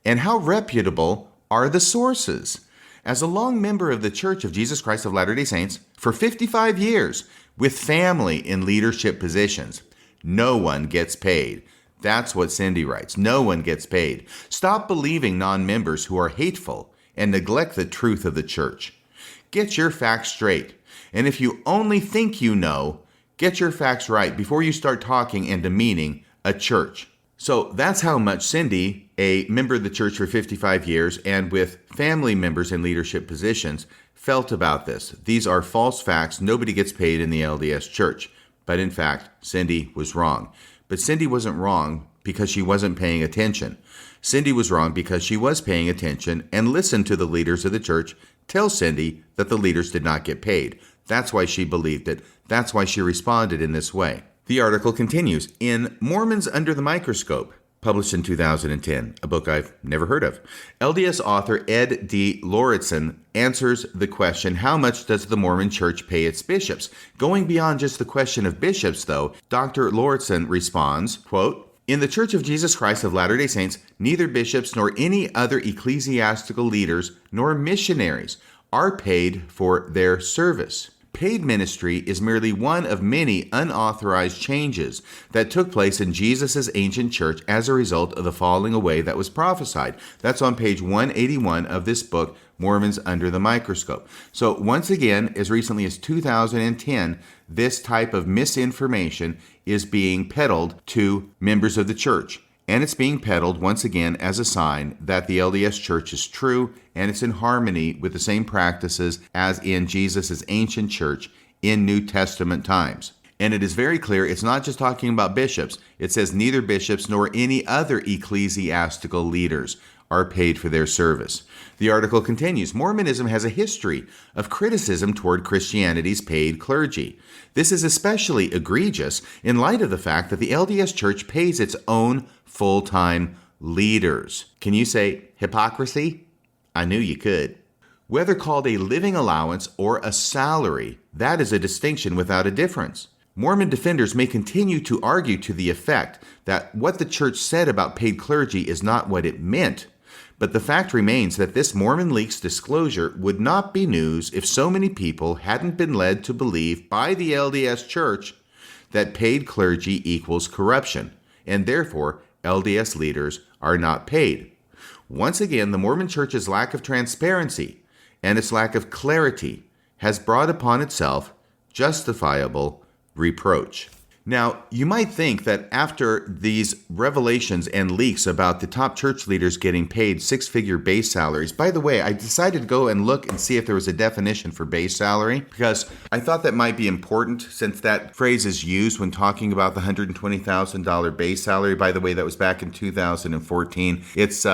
"And how reputable are the sources? As a long member of the Church of Jesus Christ of Latter-day Saints for 55 years with family in leadership positions, no one gets paid." That's what Cindy writes. No one gets paid. Stop believing non-members who are hateful and neglect the truth of the church. Get your facts straight. And if you only think you know, get your facts right before you start talking and demeaning a church. So that's how much Cindy, a member of the church for 55 years and with family members in leadership positions, felt about this. These are false facts. Nobody gets paid in the LDS Church. But in fact, Cindy was wrong. But Cindy wasn't wrong because she wasn't paying attention. Cindy was wrong because she was paying attention and listened to the leaders of the church tell Cindy that the leaders did not get paid. That's why she believed it. That's why she responded in this way. The article continues. In Mormons Under the Microscope, published in 2010, a book I've never heard of. LDS author Ed D. Lauritsen answers the question, how much does the Mormon Church pay its bishops? Going beyond just the question of bishops, though, Dr. Lauritsen responds, quote, in the Church of Jesus Christ of Latter-day Saints, neither bishops nor any other ecclesiastical leaders nor missionaries are paid for their service. Paid ministry is merely one of many unauthorized changes that took place in Jesus' ancient church as a result of the falling away that was prophesied. That's on page 181 of this book, Mormons Under the Microscope. So once again, as recently as 2010, this type of misinformation is being peddled to members of the church. And it's being peddled once again as a sign that the LDS Church is true and it's in harmony with the same practices as in Jesus' ancient church in New Testament times. And it is very clear it's not just talking about bishops. It says neither bishops nor any other ecclesiastical leaders are paid for their service. The article continues, Mormonism has a history of criticism toward Christianity's paid clergy. This is especially egregious in light of the fact that the LDS Church pays its own full-time leaders. Can you say hypocrisy? I knew you could. Whether called a living allowance or a salary, that is a distinction without a difference. Mormon defenders may continue to argue to the effect that what the church said about paid clergy is not what it meant. But the fact remains that this Mormon Leaks disclosure would not be news if so many people hadn't been led to believe by the LDS Church that paid clergy equals corruption, and therefore LDS leaders are not paid. Once again, the Mormon Church's lack of transparency and its lack of clarity has brought upon itself justifiable reproach. Now, you might think that after these revelations and leaks about the top church leaders getting paid six-figure base salaries, by the way, I decided to go and look and see if there was a definition for base salary, because I thought that might be important since that phrase is used when talking about the $120,000 base salary. By the way, that was back in 2014. It's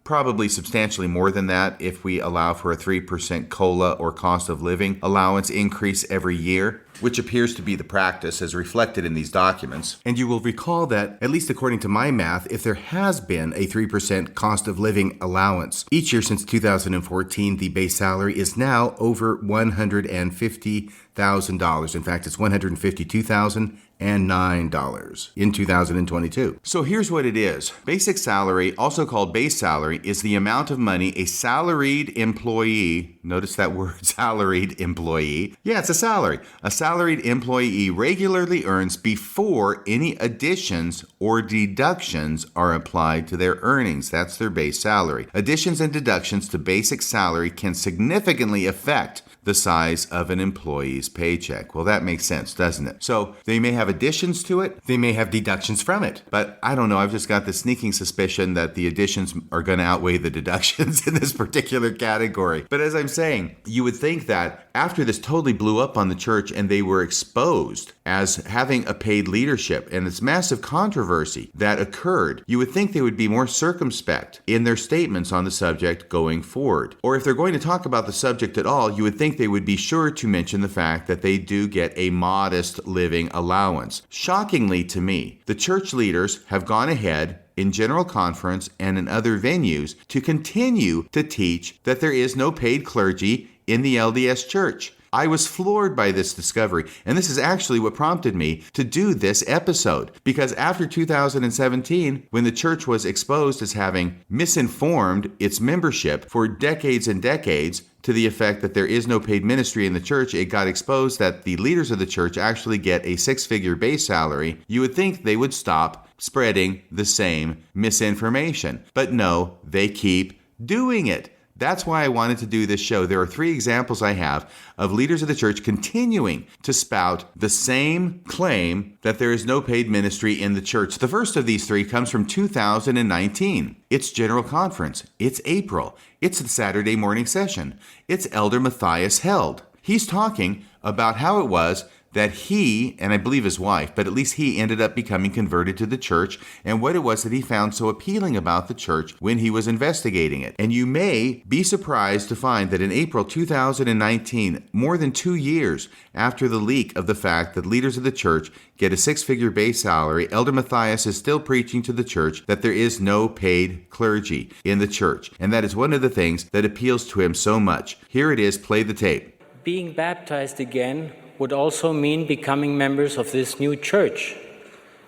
probably substantially more than that if we allow for a 3% COLA or cost of living allowance increase every year, which appears to be the practice as reflected in these documents. And you will recall that, at least according to my math, if there has been a 3% cost of living allowance each year since 2014, the base salary is now over $150,000. In fact, it's $152,009 in 2022. So here's what it is. Basic salary, also called base salary, is the amount of money a salaried employee, notice that word, salaried employee. Yeah, it's a salary. A salaried employee regularly earns before any additions or deductions are applied to their earnings. That's their base salary. Additions and deductions to basic salary can significantly affect the size of an employee's paycheck. Well, that makes sense, doesn't it? So they may have additions to it, they may have deductions from it, but I don't know, I've just got the sneaking suspicion that the additions are going to outweigh the deductions in this particular category. But as I'm saying, you would think that after this totally blew up on the church and they were exposed as having a paid leadership and this massive controversy that occurred, you would think they would be more circumspect in their statements on the subject going forward. Or if they're going to talk about the subject at all, you would think they would be sure to mention the fact that they do get a modest living allowance. Shockingly to me, the church leaders have gone ahead in general conference and in other venues to continue to teach that there is no paid clergy in the LDS Church. I was floored by this discovery, and this is actually what prompted me to do this episode, because after 2017, when the church was exposed as having misinformed its membership for decades and decades to the effect that there is no paid ministry in the church, it got exposed that the leaders of the church actually get a six-figure base salary. You would think they would stop spreading the same misinformation, but no, they keep doing it. That's why I wanted to do this show. There are 3 examples I have of leaders of the church continuing to spout the same claim that there is no paid ministry in the church. The first of these 3 comes from 2019. It's General Conference. It's April. It's the Saturday morning session. It's Elder Matthias Held. He's talking about how it was that he, and I believe his wife, but at least he ended up becoming converted to the church, and what it was that he found so appealing about the church when he was investigating it. And you may be surprised to find that in April 2019, more than 2 years after the leak of the fact that leaders of the church get a 6-figure base salary, Elder Matthias is still preaching to the church that there is no paid clergy in the church. And that is one of the things that appeals to him so much. Here it is, play the tape. Being baptized again would also mean becoming members of this new church.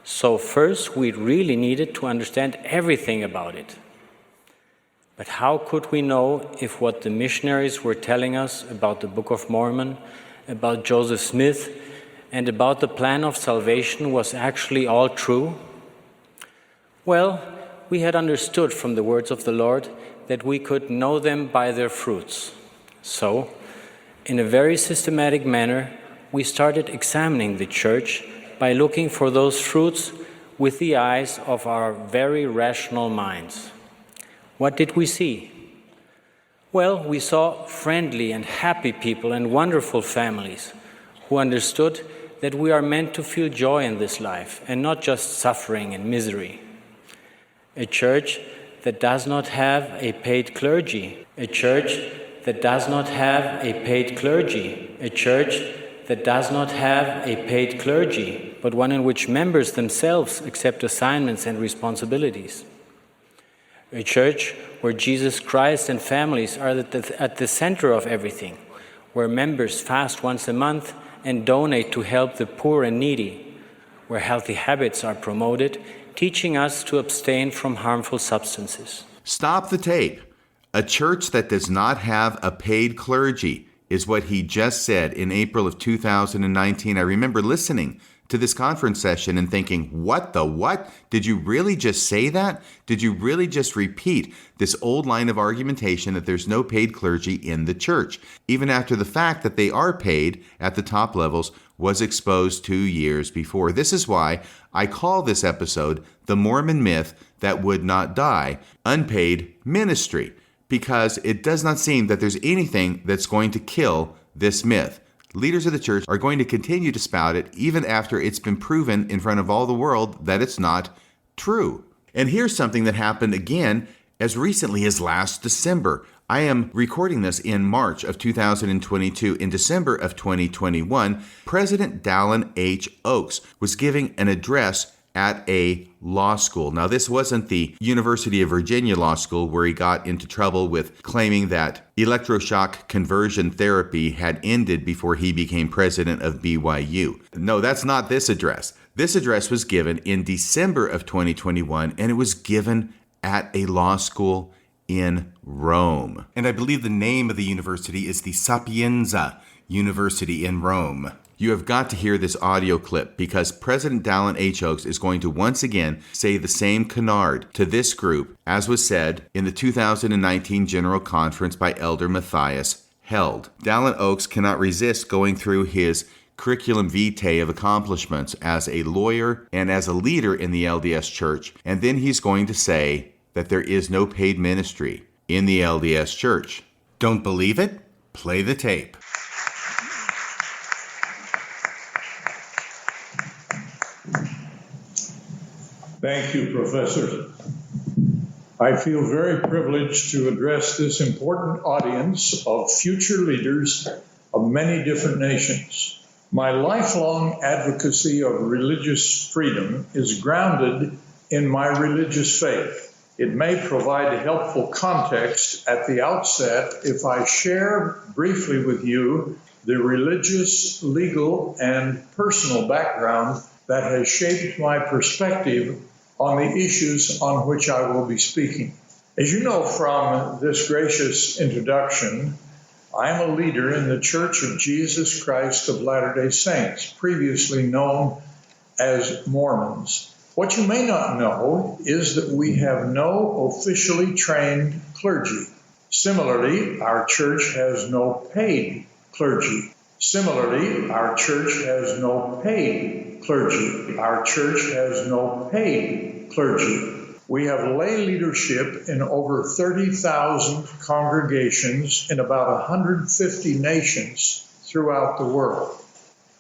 So first, we really needed to understand everything about it. But how could we know if what the missionaries were telling us about the Book of Mormon, about Joseph Smith, and about the plan of salvation was actually all true? Well, we had understood from the words of the Lord that we could know them by their fruits. So, in a very systematic manner, we started examining the church by looking for those fruits with the eyes of our very rational minds. What did we see? Well, we saw friendly and happy people and wonderful families who understood that we are meant to feel joy in this life and not just suffering and misery. A church that does not have a paid clergy. A church that does not have a paid clergy. A church that does not have a paid clergy, but one in which members themselves accept assignments and responsibilities. A church where Jesus Christ and families are at the center of everything, where members fast once a month and donate to help the poor and needy, where healthy habits are promoted, teaching us to abstain from harmful substances. Stop the tape. A church that does not have a paid clergy is what he just said in April of 2019. I remember listening to this conference session and thinking, what the what? Did you really just say that? Did you really just repeat this old line of argumentation that there's no paid clergy in the church, even after the fact that they are paid at the top levels was exposed 2 years before? This is why I call this episode The Mormon Myth That Would Not Die, Unpaid Ministry, because it does not seem that there's anything that's going to kill this myth. Leaders of the church are going to continue to spout it even after it's been proven in front of all the world that it's not true. And here's something that happened again as recently as last December. I am recording this in March of 2022. In December of 2021, President Dallin H. Oaks was giving an address at a law school. Now, this wasn't the University of Virginia Law School where he got into trouble with claiming that electroshock conversion therapy had ended before he became president of BYU. No, that's not this address. This address was given in December of 2021, and it was given at a law school in Rome. And I believe the name of the university is the Sapienza University in Rome. You have got to hear this audio clip because President Dallin H. Oaks is going to once again say the same canard to this group as was said in the 2019 General Conference by Elder Matthias held. Dallin Oaks cannot resist going through his curriculum vitae of accomplishments as a lawyer and as a leader in the LDS Church, and then he's going to say that there is no paid ministry in the LDS Church. Don't believe it? Play the tape. Thank you, Professor. I feel very privileged to address this important audience of future leaders of many different nations. My lifelong advocacy of religious freedom is grounded in my religious faith. It may provide helpful context at the outset if I share briefly with you the religious, legal, and personal background that has shaped my perspective on the issues on which I will be speaking. As you know from this gracious introduction, I am a leader in the Church of Jesus Christ of Latter-day Saints, previously known as Mormons. What you may not know is that we have no officially trained clergy. Similarly, our church has no paid clergy. Similarly, our church has no paid clergy. Our church has no paid clergy. We have lay leadership in over 30,000 congregations in about 150 nations throughout the world.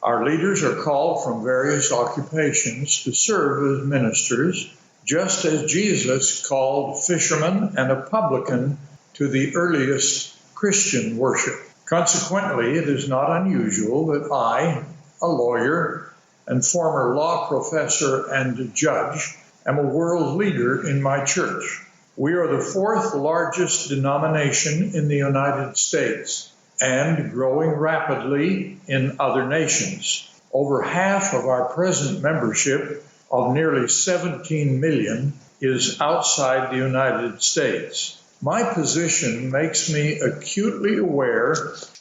Our leaders are called from various occupations to serve as ministers, just as Jesus called fishermen and a publican to the earliest Christian worship. Consequently, it is not unusual that I, a lawyer and former law professor and judge, am a world leader in my church. We are the fourth largest denomination in the United States and growing rapidly in other nations. Over half of our present membership of nearly 17 million is outside the United States. My position makes me acutely aware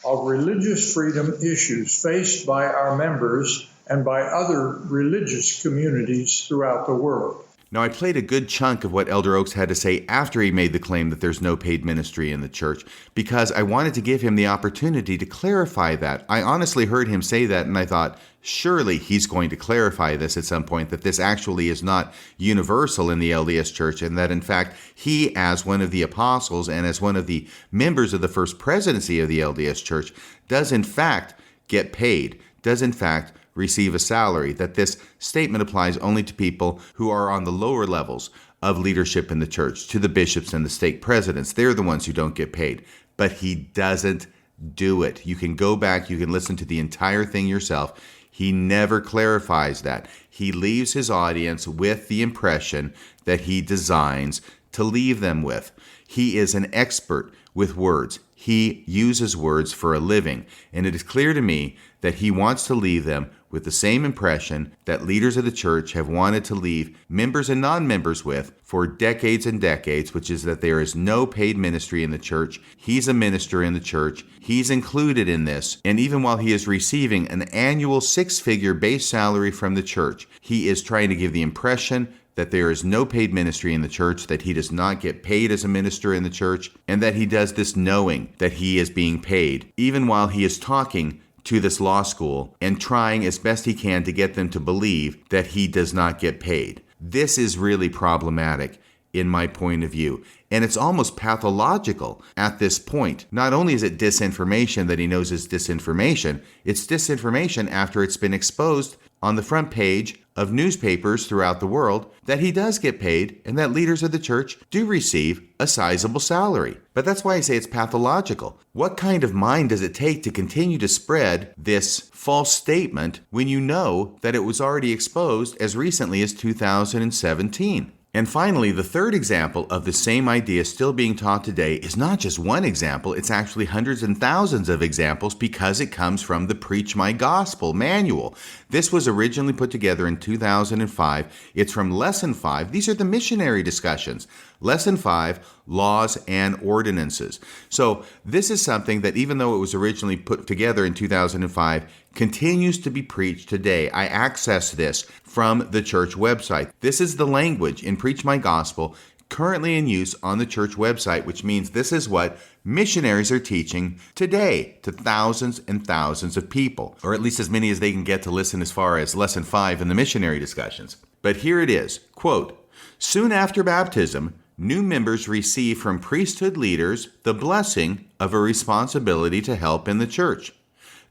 of religious freedom issues faced by our members and by other religious communities throughout the world. Now, I played a good chunk of what Elder Oaks had to say after he made the claim that there's no paid ministry in the church, because I wanted to give him the opportunity to clarify that. I honestly heard him say that, and I thought, surely he's going to clarify this at some point, that this actually is not universal in the LDS Church, and that, in fact, he, as one of the apostles and as one of the members of the first presidency of the LDS Church, does, in fact, get paid, does, in fact, receive a salary, that this statement applies only to people who are on the lower levels of leadership in the church, to the bishops and the stake presidents. They're the ones who don't get paid. But he doesn't do it. You can go back, you can listen to the entire thing yourself. He never clarifies that. He leaves his audience with the impression that he designs to leave them with. He is an expert with words. He uses words for a living. And it is clear to me that he wants to leave them with the same impression that leaders of the church have wanted to leave members and non-members with for decades and decades, which is that there is no paid ministry in the church. He's a minister in the church. He's included in this. And even while he is receiving an annual 6-figure base salary from the church, he is trying to give the impression that there is no paid ministry in the church, that he does not get paid as a minister in the church, and that he does this knowing that he is being paid, even while he is talking to this law school and trying as best he can to get them to believe that he does not get paid. This is really problematic in my point of view. And it's almost pathological at this point. Not only is it disinformation that he knows is disinformation, it's disinformation after it's been exposed on the front page of newspapers throughout the world that he does get paid and that leaders of the church do receive a sizable salary. But that's why I say it's pathological. What kind of mind does it take to continue to spread this false statement when you know that it was already exposed as recently as 2017? And finally, the third example of the same idea still being taught today is not just one example, it's actually hundreds and thousands of examples because it comes from the Preach My Gospel manual. This was originally put together in 2005. It's from Lesson 5. These are the missionary discussions. Lesson 5, Laws and Ordinances. So this is something that, even though it was originally put together in 2005, continues to be preached today. I access this from the church website. This is the language in Preach My Gospel currently in use on the church website, which means this is what missionaries are teaching today to thousands and thousands of people, or at least as many as they can get to listen as far as Lesson 5 in the missionary discussions. But here it is, quote, "Soon after baptism, new members receive from priesthood leaders the blessing of a responsibility to help in the church.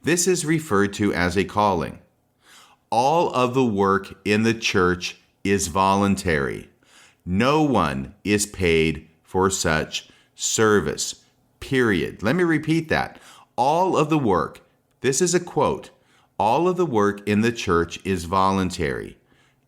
This is referred to as a calling. All of the work in the church is voluntary. No one is paid for such service, period." Let me repeat that. All of the work, this is a quote, all of the work in the church is voluntary.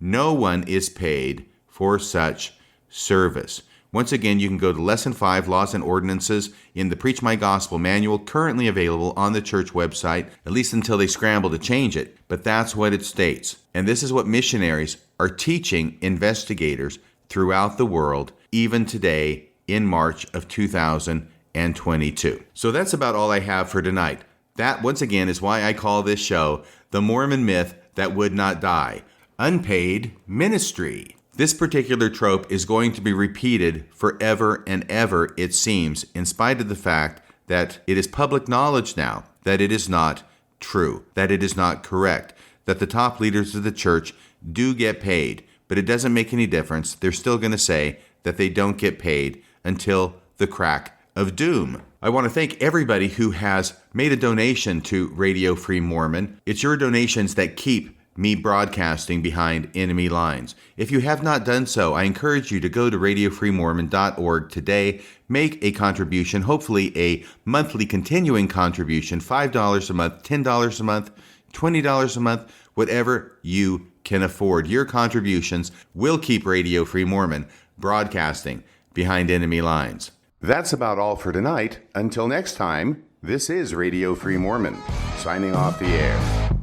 No one is paid for such service. Once again, you can go to Lesson 5, Laws and Ordinances, in the Preach My Gospel manual, currently available on the church website, at least until they scramble to change it. But that's what it states. And this is what missionaries are teaching investigators throughout the world, even today in March of 2022. So that's about all I have for tonight. That, once again, is why I call this show The Mormon Myth That Would Not Die. Unpaid ministry. This particular trope is going to be repeated forever and ever, it seems, in spite of the fact that it is public knowledge now that it is not true, that it is not correct, that the top leaders of the church do get paid, but it doesn't make any difference. They're still going to say that they don't get paid until the crack of doom. I want to thank everybody who has made a donation to Radio Free Mormon. It's your donations that keep me broadcasting behind enemy lines. If you have not done so, I encourage you to go to radiofreemormon.org today, make a contribution, hopefully a monthly continuing contribution, $5 a month, $10 a month, $20 a month, whatever you can afford. Your contributions will keep Radio Free Mormon broadcasting behind enemy lines. That's about all for tonight. Until next time, this is Radio Free Mormon, signing off the air.